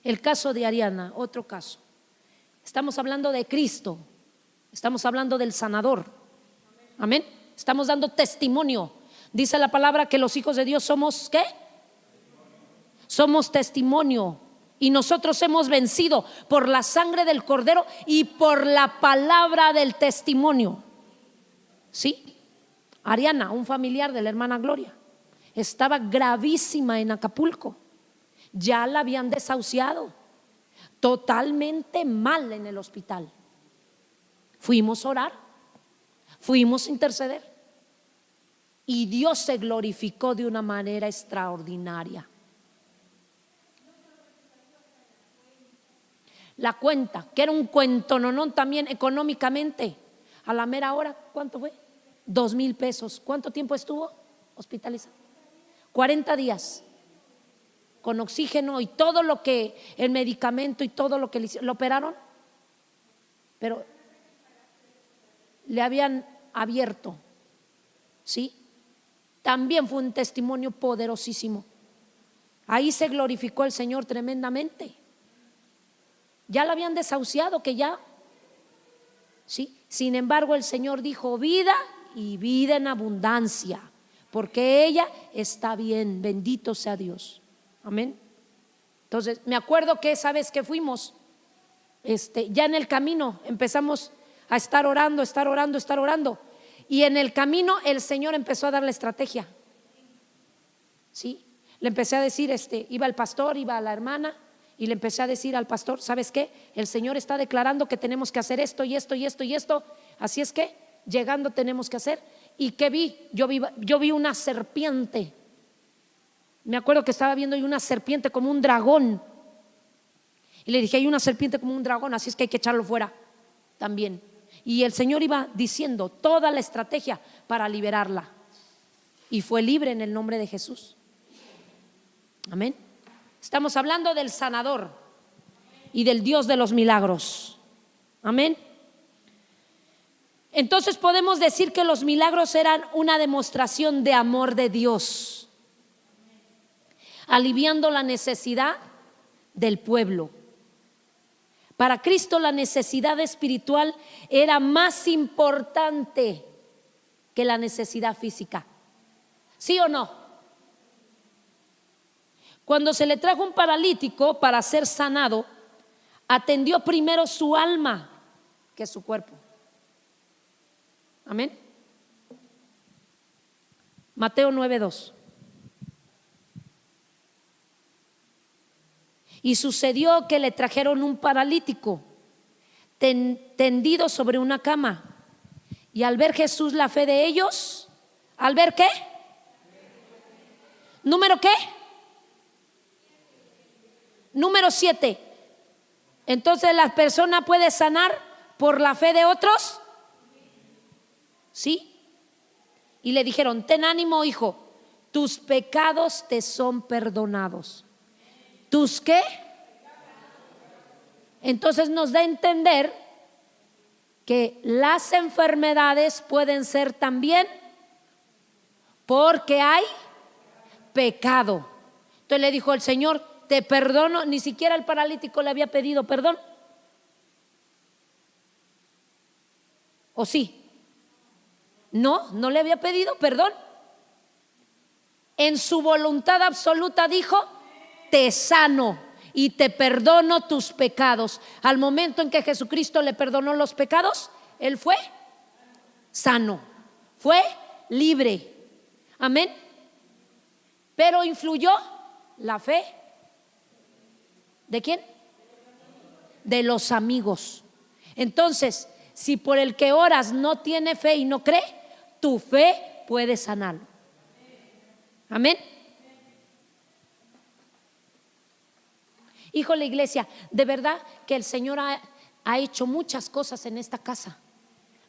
El caso de Ariana, otro caso. Estamos hablando de Cristo, estamos hablando del sanador. Amén. Estamos dando testimonio. Dice la palabra que los hijos de Dios somos ¿qué? Somos testimonio. Y nosotros hemos vencido por la sangre del Cordero y por la palabra del testimonio. ¿Sí? Ariana, un familiar de la hermana Gloria, estaba gravísima en Acapulco. Ya la habían desahuciado, totalmente mal en el hospital. Fuimos a orar, fuimos a interceder y Dios se glorificó de una manera extraordinaria. La cuenta, que era un cuentononón también económicamente, a la mera hora, ¿cuánto fue? 2,000 pesos. ¿Cuánto tiempo estuvo hospitalizado? 40 días con oxígeno y todo lo que, el medicamento y todo lo que lo operaron, pero le habían abierto. ¿Sí? También fue un testimonio poderosísimo. Ahí se glorificó el Señor tremendamente. Ya la habían desahuciado, que ya, ¿sí? Sin embargo, el Señor dijo vida y vida en abundancia, porque ella está bien, bendito sea Dios. Amén. Entonces, me acuerdo que esa vez que fuimos, ya en el camino empezamos a estar orando, y en el camino el Señor empezó a dar la estrategia. ¿Sí? Le empecé a decir, iba el pastor, iba la hermana, y le empecé a decir al pastor, ¿sabes qué? El Señor está declarando que tenemos que hacer esto y esto y esto y esto. Así es que llegando tenemos que hacer. ¿Y qué vi? Yo vi una serpiente. Me acuerdo que estaba viendo una serpiente como un dragón. Y le dije, hay una serpiente como un dragón, así es que hay que echarlo fuera también. Y el Señor iba diciendo toda la estrategia para liberarla. Y fue libre en el nombre de Jesús. Amén. Estamos hablando del sanador y del Dios de los milagros. Amén. Entonces podemos decir que los milagros eran una demostración de amor de Dios, aliviando la necesidad del pueblo. Para Cristo la necesidad espiritual era más importante que la necesidad física. ¿Sí o no? Cuando se le trajo un paralítico para ser sanado, atendió primero su alma que su cuerpo. Amén. Mateo 9:2. Y sucedió que le trajeron un paralítico tendido sobre una cama. Y al ver Jesús la fe de ellos, ¿al ver qué? ¿Número qué? Número 7. Entonces la persona puede sanar por la fe de otros. ¿Sí? Y le dijeron, ten ánimo, hijo, tus pecados te son perdonados. ¿Tus qué? Entonces nos da a entender que las enfermedades pueden ser también porque hay pecado. Entonces le dijo el Señor, te perdono. Ni siquiera el paralítico le había pedido perdón. ¿O sí? No, no le había pedido perdón. En su voluntad absoluta dijo, te sano y te perdono tus pecados. Al momento en que Jesucristo le perdonó los pecados, él fue sano, fue libre. Amén. Pero influyó la fe. ¿De quién? De los amigos. Entonces, si por el que oras no tiene fe y no cree, tu fe puede sanarlo. Amén. Híjole, iglesia, de verdad que el Señor ha hecho muchas cosas en esta casa.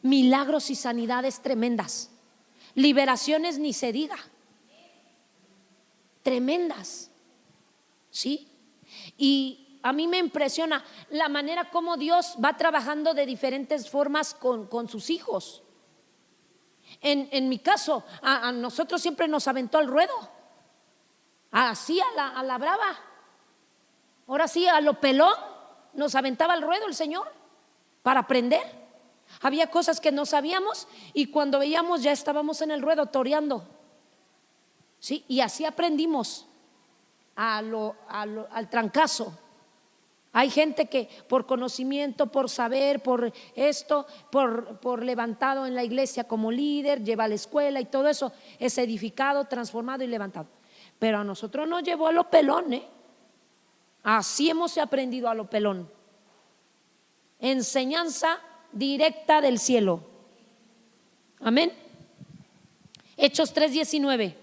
Milagros y sanidades tremendas. Liberaciones ni se diga. Tremendas. ¿Sí? Y a mí me impresiona la manera como Dios va trabajando de diferentes formas con sus hijos. En mi caso, a nosotros siempre nos aventó al ruedo. Así a la brava. Ahora sí, a lo pelón nos aventaba al ruedo el Señor para aprender. Había cosas que no sabíamos y cuando veíamos ya estábamos en el ruedo toreando. ¿Sí? Y así aprendimos al trancazo. Hay gente que por conocimiento, por saber, por esto, por levantado en la iglesia como líder, lleva a la escuela y todo eso, es edificado, transformado y levantado. Pero a nosotros nos llevó a lo pelón, Así hemos aprendido a lo pelón. Enseñanza directa del cielo. Amén. Hechos 3:19.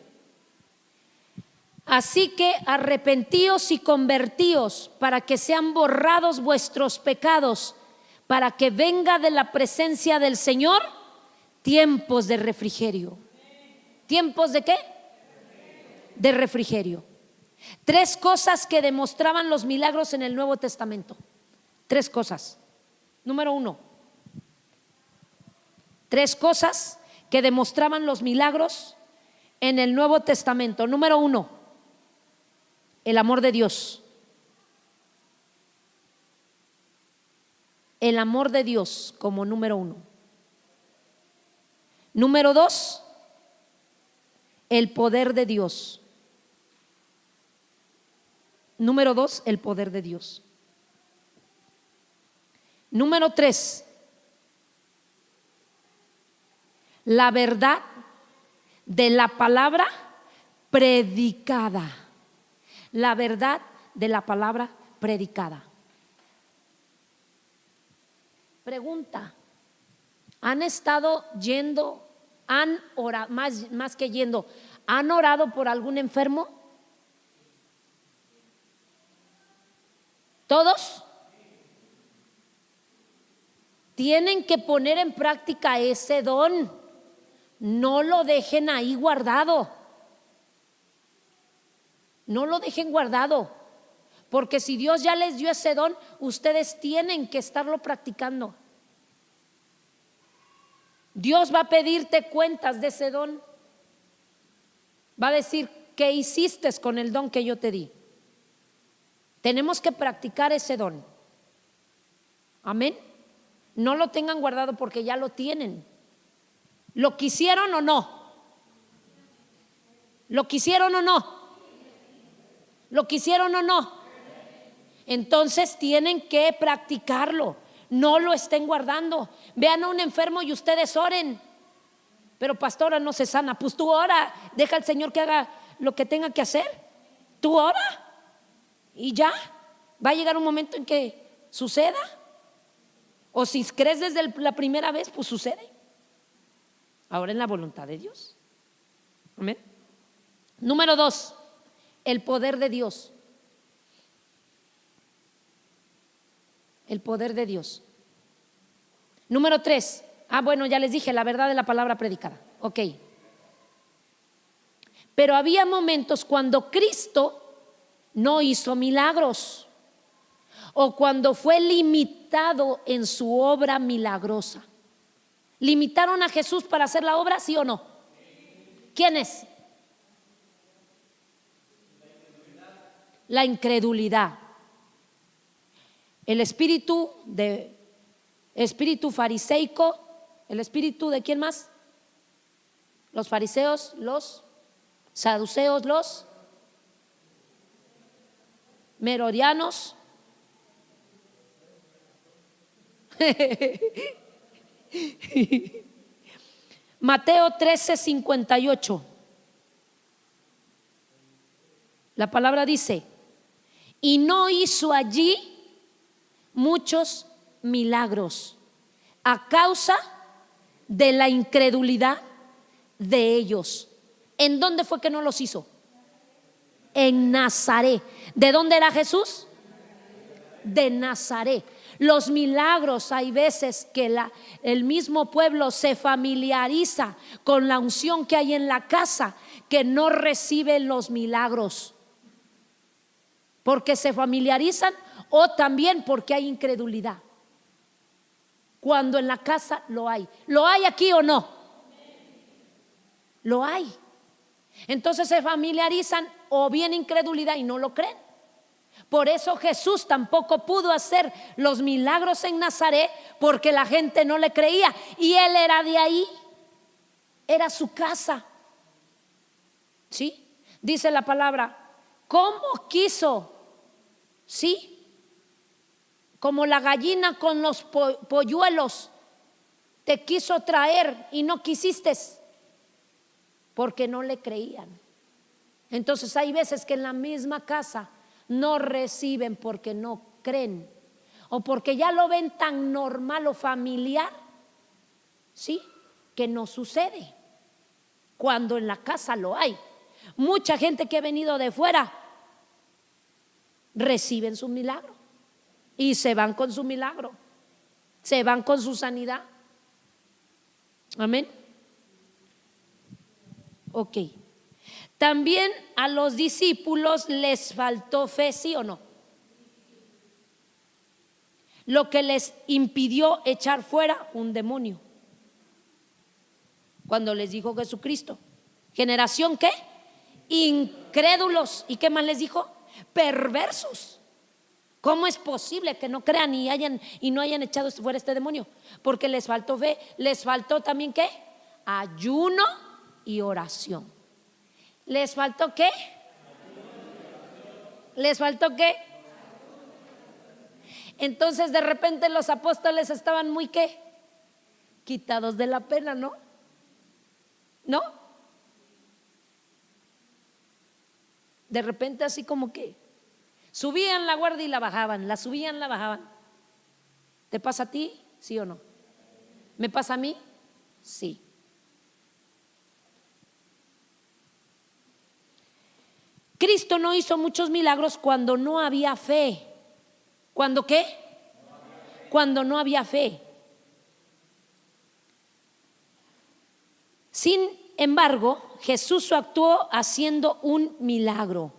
Así que arrepentíos y convertíos para que sean borrados vuestros pecados, para que venga de la presencia del Señor tiempos de refrigerio. ¿Tiempos de qué? De refrigerio. 3 cosas que demostraban los milagros en el Nuevo Testamento. 3 cosas. Número 1. 3 cosas que demostraban los milagros en el Nuevo Testamento. Número 1, el amor de Dios. El amor de Dios como número 1. Número 2, el poder de Dios. Número 2, el poder de Dios. Número 3, la verdad de la palabra predicada. La verdad de la palabra predicada. Pregunta: ¿han estado yendo, han orado, más que yendo, han orado por algún enfermo? ¿Todos? Tienen que poner en práctica ese don. No lo dejen ahí guardado. No lo dejen guardado. Porque si Dios ya les dio ese don, ustedes tienen que estarlo practicando. Dios va a pedirte cuentas de ese don. Va a decir, ¿qué hiciste con el don que yo te di? Tenemos que practicar ese don. Amén. No lo tengan guardado porque ya lo tienen. ¿Lo quisieron o no? ¿Lo quisieron o no? ¿Lo quisieron o no? Entonces tienen que practicarlo. No lo estén guardando. Vean a un enfermo y ustedes oren. Pero pastora, no se sana. Pues tú ora, deja al Señor que haga lo que tenga que hacer. Tú ora y ya. Va a llegar un momento en que suceda. O si crees desde la primera vez, pues sucede. Ahora en la voluntad de Dios. Amén. Número 2, el poder de Dios. El poder de Dios. Número 3. Bueno, ya les dije la verdad de la palabra predicada. Ok. Pero había momentos cuando Cristo no hizo milagros, o cuando fue limitado en su obra milagrosa. ¿Limitaron a Jesús para hacer la obra, sí o no? ¿Quién es? La incredulidad. El espíritu fariseico. ¿El espíritu de quién más? Los fariseos, los saduceos, los merodianos. Mateo 13:58. La palabra dice: y no hizo allí muchos milagros a causa de la incredulidad de ellos. ¿En dónde fue que no los hizo? En Nazaret. ¿De dónde era Jesús? De Nazaret. Los milagros, hay veces que el mismo pueblo se familiariza con la unción que hay en la casa, que no reciben los milagros porque se familiarizan, o también porque hay incredulidad. Cuando en la casa lo hay. ¿Lo hay aquí o no? Lo hay. Entonces se familiarizan, o bien incredulidad y no lo creen. Por eso Jesús tampoco pudo hacer los milagros en Nazaret, porque la gente no le creía, y él era de ahí, era su casa. ¿Sí? Dice la palabra, ¿cómo quiso? ¿Sí? Como la gallina con los polluelos, te quiso traer y no quisiste, porque no le creían. Entonces hay veces que en la misma casa no reciben porque no creen, o porque ya lo ven tan normal o familiar, ¿sí? Que no sucede, cuando en la casa lo hay. Mucha gente que ha venido de fuera reciben su milagro y se van con su milagro, se van con su sanidad. Amén. Ok. También a los discípulos les faltó fe, ¿sí o no? Lo que les impidió echar fuera un demonio, cuando les dijo Jesucristo: generación ¿qué? Incrédulos. ¿Y qué más les dijo? Perversos. ¿Cómo es posible que no crean y no hayan echado fuera este demonio? Porque les faltó fe. Les faltó también ¿qué? Ayuno y oración. ¿Les faltó qué? ¿Les faltó qué? Entonces de repente los apóstoles estaban muy ¿qué? Quitados de la pena, ¿no? ¿No? De repente así como que subían la guardia y la bajaban, la subían, la bajaban. ¿Te pasa a ti? ¿Sí o no? ¿Me pasa a mí? Sí. Cristo no hizo muchos milagros cuando no había fe. ¿Cuándo qué? Cuando no había fe. Sin embargo, Jesús actuó haciendo un milagro.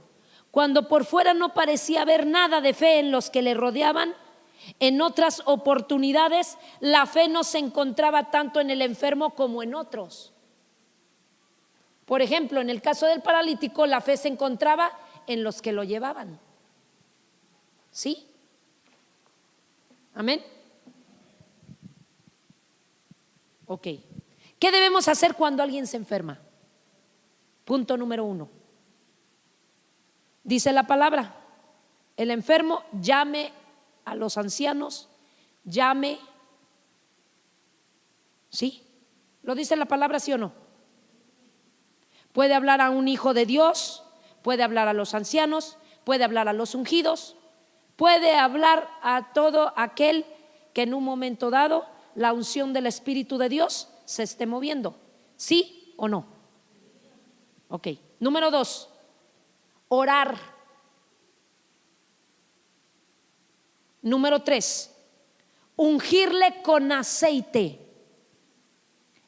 Cuando por fuera no parecía haber nada de fe en los que le rodeaban, en otras oportunidades la fe no se encontraba tanto en el enfermo como en otros. Por ejemplo, en el caso del paralítico, la fe se encontraba en los que lo llevaban. ¿Sí? Amén. Ok. ¿Qué debemos hacer cuando alguien se enferma? Punto número 1. Dice la palabra: el enfermo llame a los ancianos, llame. ¿Sí? ¿Lo dice la palabra, sí o no? Puede hablar a un hijo de Dios, puede hablar a los ancianos, puede hablar a los ungidos, puede hablar a todo aquel que en un momento dado la unción del Espíritu de Dios se esté moviendo. ¿Sí o no? Ok. Número 2, orar. Número 3, ungirle con aceite.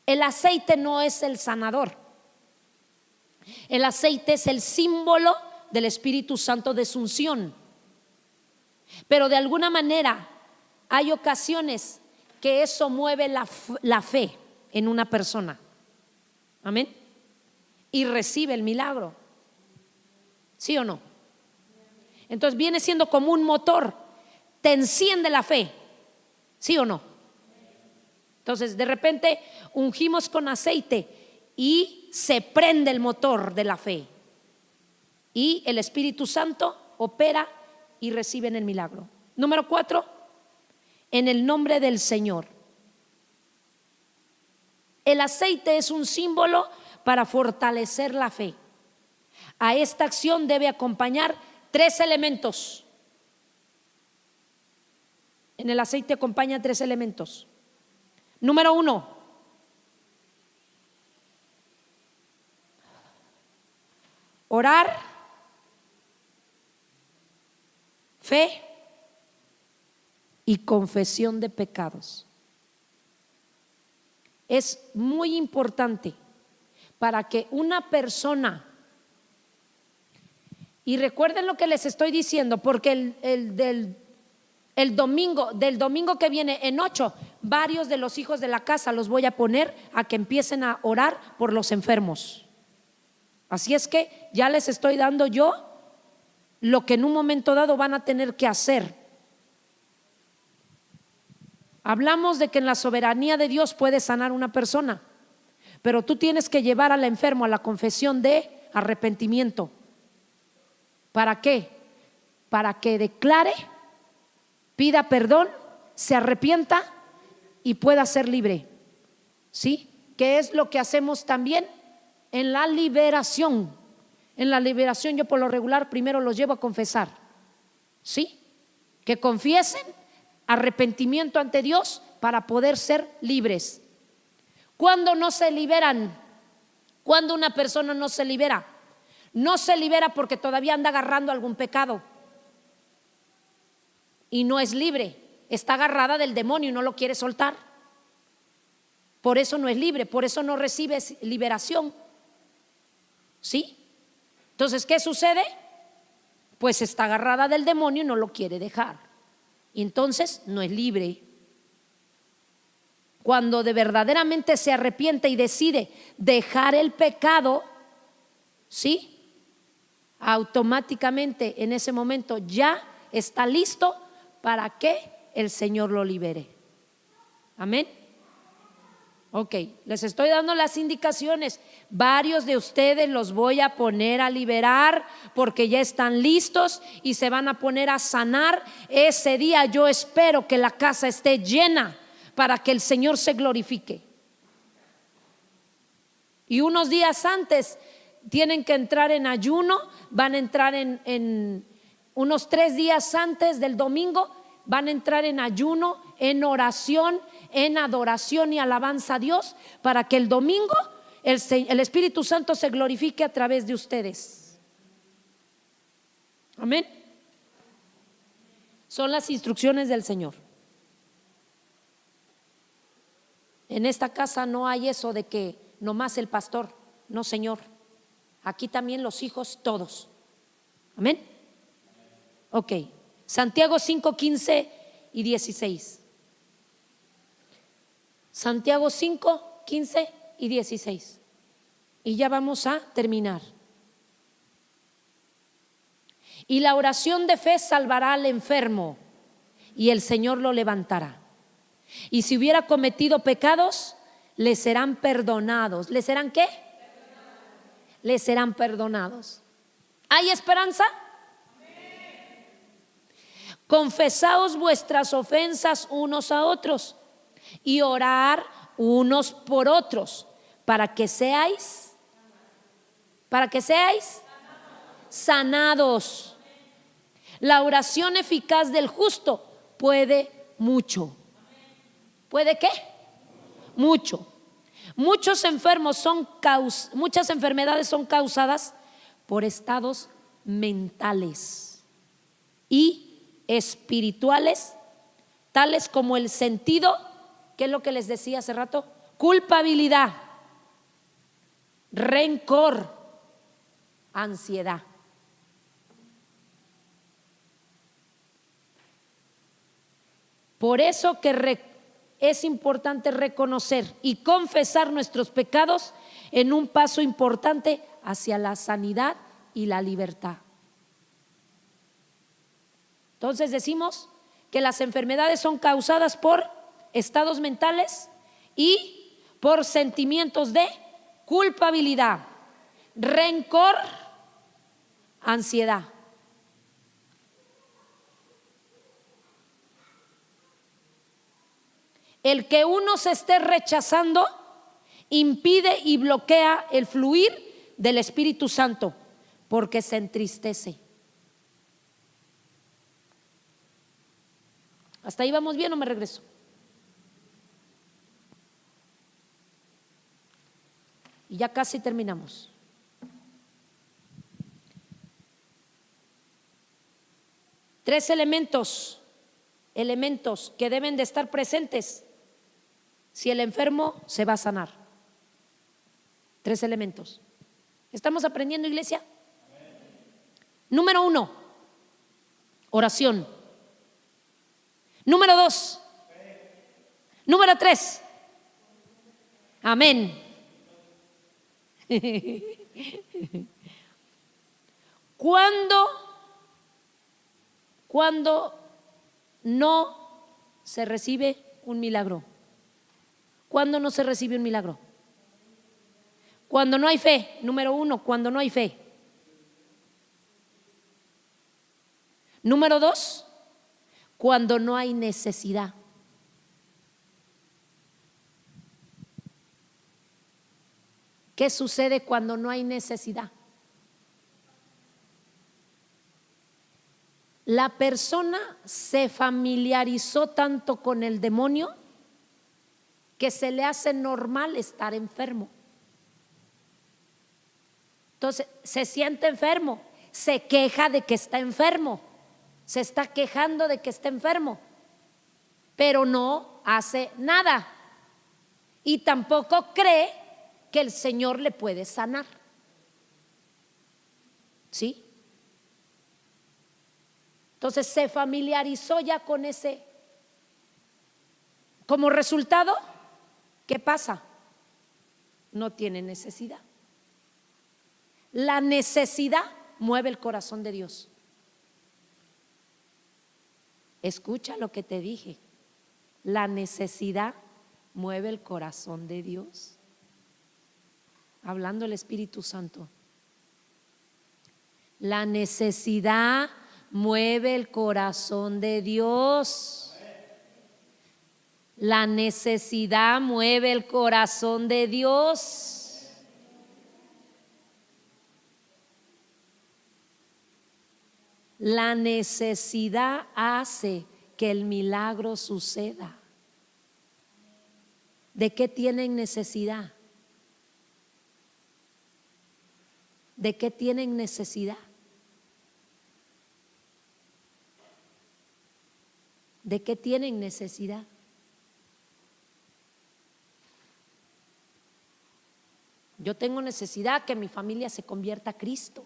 El aceite no es el sanador. El aceite es el símbolo del Espíritu Santo de su unción. Pero de alguna manera hay ocasiones que eso mueve la fe en una persona. Amén. Y recibe el milagro. ¿Sí o no? Entonces viene siendo como un motor. Te enciende la fe. ¿Sí o no? Entonces de repente ungimos con aceite y se prende el motor de la fe. Y el Espíritu Santo opera y reciben el milagro. Número 4, en el nombre del Señor. El aceite es un símbolo para fortalecer la fe. A esta acción debe acompañar 3 elementos. En el aceite acompaña 3 elementos. Número 1, orar, fe y confesión de pecados. Es muy importante para que una persona, y recuerden lo que les estoy diciendo, porque del domingo que viene en 8, varios de los hijos de la casa los voy a poner a que empiecen a orar por los enfermos. Así es que ya les estoy dando yo lo que en un momento dado van a tener que hacer. Hablamos de que en la soberanía de Dios puede sanar una persona, pero tú tienes que llevar al enfermo a la confesión de arrepentimiento. ¿Para qué? Para que declare, pida perdón, se arrepienta y pueda ser libre. ¿Sí? ¿Qué es lo que hacemos también en la liberación? En la liberación yo por lo regular primero los llevo a confesar. ¿Sí? Que confiesen, arrepentimiento ante Dios para poder ser libres. ¿Cuándo no se liberan? ¿Cuándo una persona no se libera? No se libera porque todavía anda agarrando algún pecado y no es libre. Está agarrada del demonio y no lo quiere soltar. Por eso no es libre, por eso no recibe liberación. ¿Sí? Entonces, ¿qué sucede? Pues está agarrada del demonio y no lo quiere dejar. Y entonces no es libre. Cuando de verdaderamente se arrepiente y decide dejar el pecado, ¿sí? Automáticamente en ese momento ya está listo para que el Señor lo libere. Amén. Ok, les estoy dando las indicaciones. Varios de ustedes los voy a poner a liberar porque ya están listos y se van a poner a sanar. Ese día yo espero que la casa esté llena para que el Señor se glorifique. Y unos días antes tienen que entrar en ayuno, van a entrar en unos 3 días antes del domingo, van a entrar en ayuno, en oración, en adoración y alabanza a Dios, para que el domingo el Espíritu Santo se glorifique a través de ustedes. Amén. Son las instrucciones del Señor. En esta casa no hay eso de que nomás el pastor. No, Señor. Aquí también los hijos, todos. Amén. Ok. Santiago 5, 15 y 16. Santiago 5, 15 y 16. Y ya vamos a terminar. Y la oración de fe salvará al enfermo, y el Señor lo levantará. Y si hubiera cometido pecados, le serán perdonados. ¿Le serán qué? Le serán perdonados. ¿Hay esperanza? Confesaos vuestras ofensas unos a otros y orar unos por otros para que seáis sanados. La oración eficaz del justo puede mucho. ¿Puede qué? Mucho. Muchas enfermedades son causadas por estados mentales y espirituales, tales como el sentido, ¿qué es lo que les decía hace rato? Culpabilidad, rencor, ansiedad. Por eso que es importante reconocer y confesar nuestros pecados en un paso importante hacia la sanidad y la libertad. Entonces decimos que las enfermedades son causadas por estados mentales y por sentimientos de culpabilidad, rencor, ansiedad. El que uno se esté rechazando impide y bloquea el fluir del Espíritu Santo, porque se entristece. ¿Hasta ahí vamos bien o me regreso? Y ya casi terminamos. Tres elementos que deben de estar presentes si el enfermo se va a sanar. Tres elementos. ¿Estamos aprendiendo, iglesia? Número 1, oración. Número 2. Número 3. Amén. Cuando no se recibe un milagro. ¿Cuándo no se recibe un milagro? Cuando no hay fe. Número 1, cuando no hay fe. Número 2, cuando no hay necesidad. ¿Qué sucede cuando no hay necesidad? La persona se familiarizó tanto con el demonio que se le hace normal estar enfermo. Entonces se siente enfermo, se queja de que está enfermo, se está quejando de que está enfermo, pero no hace nada y tampoco cree que el Señor le puede sanar. ¿Sí? Entonces se familiarizó ya con ese. Como resultado, ¿qué pasa? No tiene necesidad. La necesidad mueve el corazón de Dios. Escucha lo que te dije. La necesidad mueve el corazón de Dios. Hablando el Espíritu Santo. La necesidad mueve el corazón de Dios. La necesidad mueve el corazón de Dios. La necesidad hace que el milagro suceda. ¿De qué tienen necesidad? ¿De qué tienen necesidad? ¿De qué tienen necesidad? Yo tengo necesidad que mi familia se convierta a Cristo.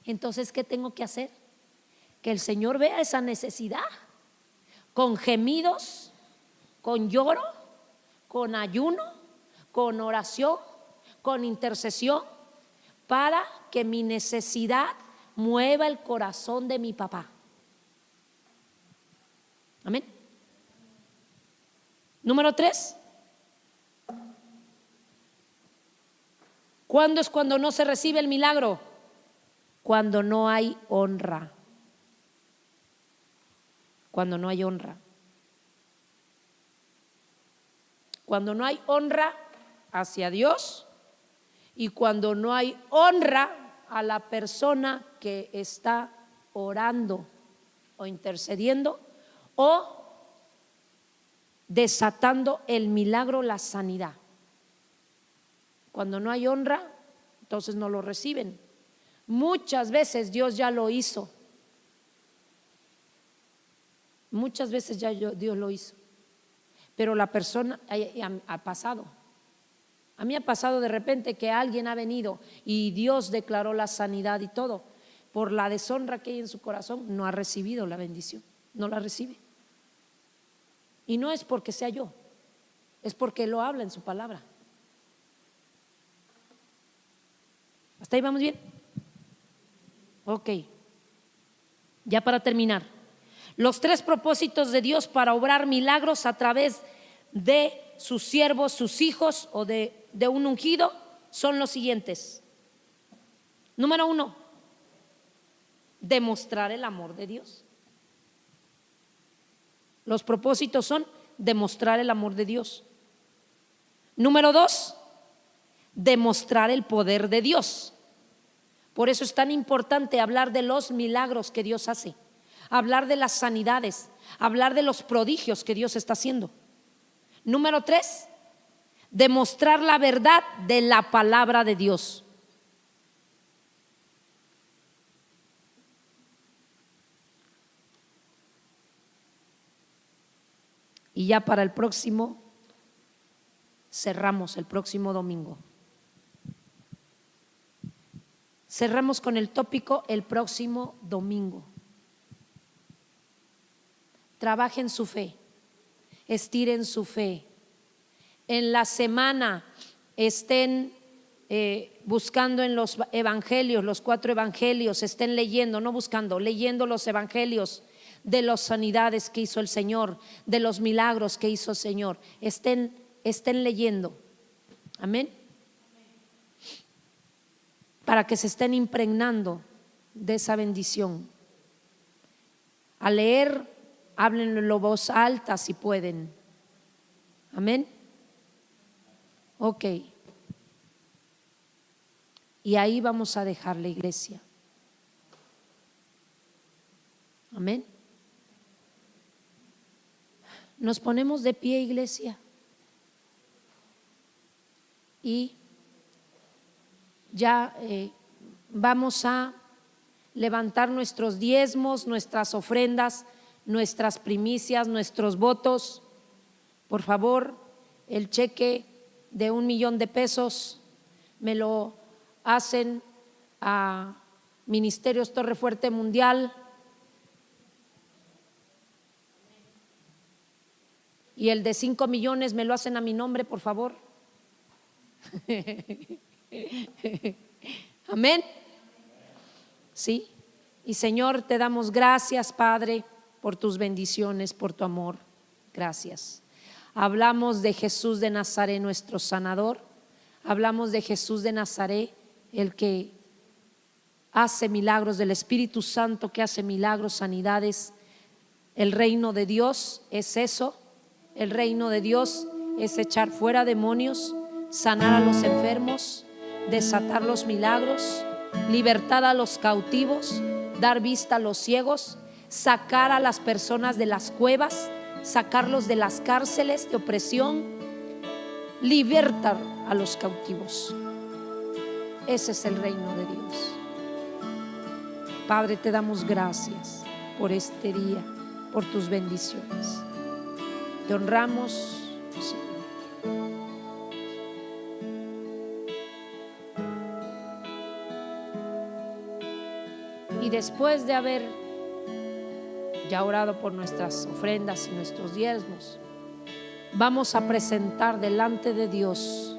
Entonces, ¿qué tengo que hacer? Que el Señor vea esa necesidad, con gemidos, con lloro, con ayuno, con oración, con intercesión, para que mi necesidad mueva el corazón de mi papá. Amén. Número 3. ¿Cuándo es cuando no se recibe el milagro? Cuando no hay honra. Cuando no hay honra. Cuando no hay honra hacia Dios y cuando no hay honra a la persona que está orando o intercediendo o desatando el milagro, la sanidad. Cuando no hay honra, entonces no lo reciben. Muchas veces Dios ya lo hizo. Muchas veces ya Dios lo hizo. Pero la persona ha pasado. A mí ha pasado de repente que alguien ha venido y Dios declaró la sanidad y todo. Por la deshonra que hay en su corazón, no ha recibido la bendición. No la recibe. Y no es porque sea yo, es porque lo habla en su palabra. ¿Hasta ahí vamos bien? Ok. Ya para terminar, los 3 propósitos de Dios para obrar milagros a través de sus siervos, sus hijos o de un ungido son los siguientes. Número 1, demostrar el amor de Dios. Los propósitos son demostrar el amor de Dios. Número 2, demostrar el poder de Dios. Por eso es tan importante hablar de los milagros que Dios hace, hablar de las sanidades, hablar de los prodigios que Dios está haciendo. Número 3, demostrar la verdad de la palabra de Dios. Y ya para el próximo, cerramos el próximo domingo. Cerramos con el tópico el próximo domingo. Trabajen su fe, estiren su fe. En la semana estén buscando en los evangelios, los 4 evangelios, estén leyendo, no buscando, leyendo los evangelios de las sanidades que hizo el Señor, de los milagros que hizo el Señor. Estén leyendo. Amén. Para que se estén impregnando de esa bendición. Al leer, háblenlo en voz alta si pueden. Amén. Ok. Y ahí vamos a dejar la iglesia. Amén. Nos ponemos de pie, iglesia. Y ya vamos a levantar nuestros diezmos, nuestras ofrendas, nuestras primicias, nuestros votos. Por favor, el cheque de $1,000,000 me lo hacen a Ministerios Torre Fuerte Mundial. Y el de 5 millones me lo hacen a mi nombre, por favor. Amén. Sí. Y Señor, te damos gracias, Padre, por tus bendiciones, por tu amor. Gracias. Hablamos de Jesús de Nazaret, nuestro sanador. Hablamos de Jesús de Nazaret, el que hace milagros, del Espíritu Santo que hace milagros, sanidades. El reino de Dios es eso. El reino de Dios es echar fuera demonios, sanar a los enfermos, desatar los milagros, libertad a los cautivos, dar vista a los ciegos, sacar a las personas de las cuevas, sacarlos de las cárceles de opresión, libertar a los cautivos. Ese es el reino de Dios. Padre, te damos gracias por este día, por tus bendiciones. Te honramos, Señor. Y después de haber ya orado por nuestras ofrendas y nuestros diezmos, vamos a presentar delante de Dios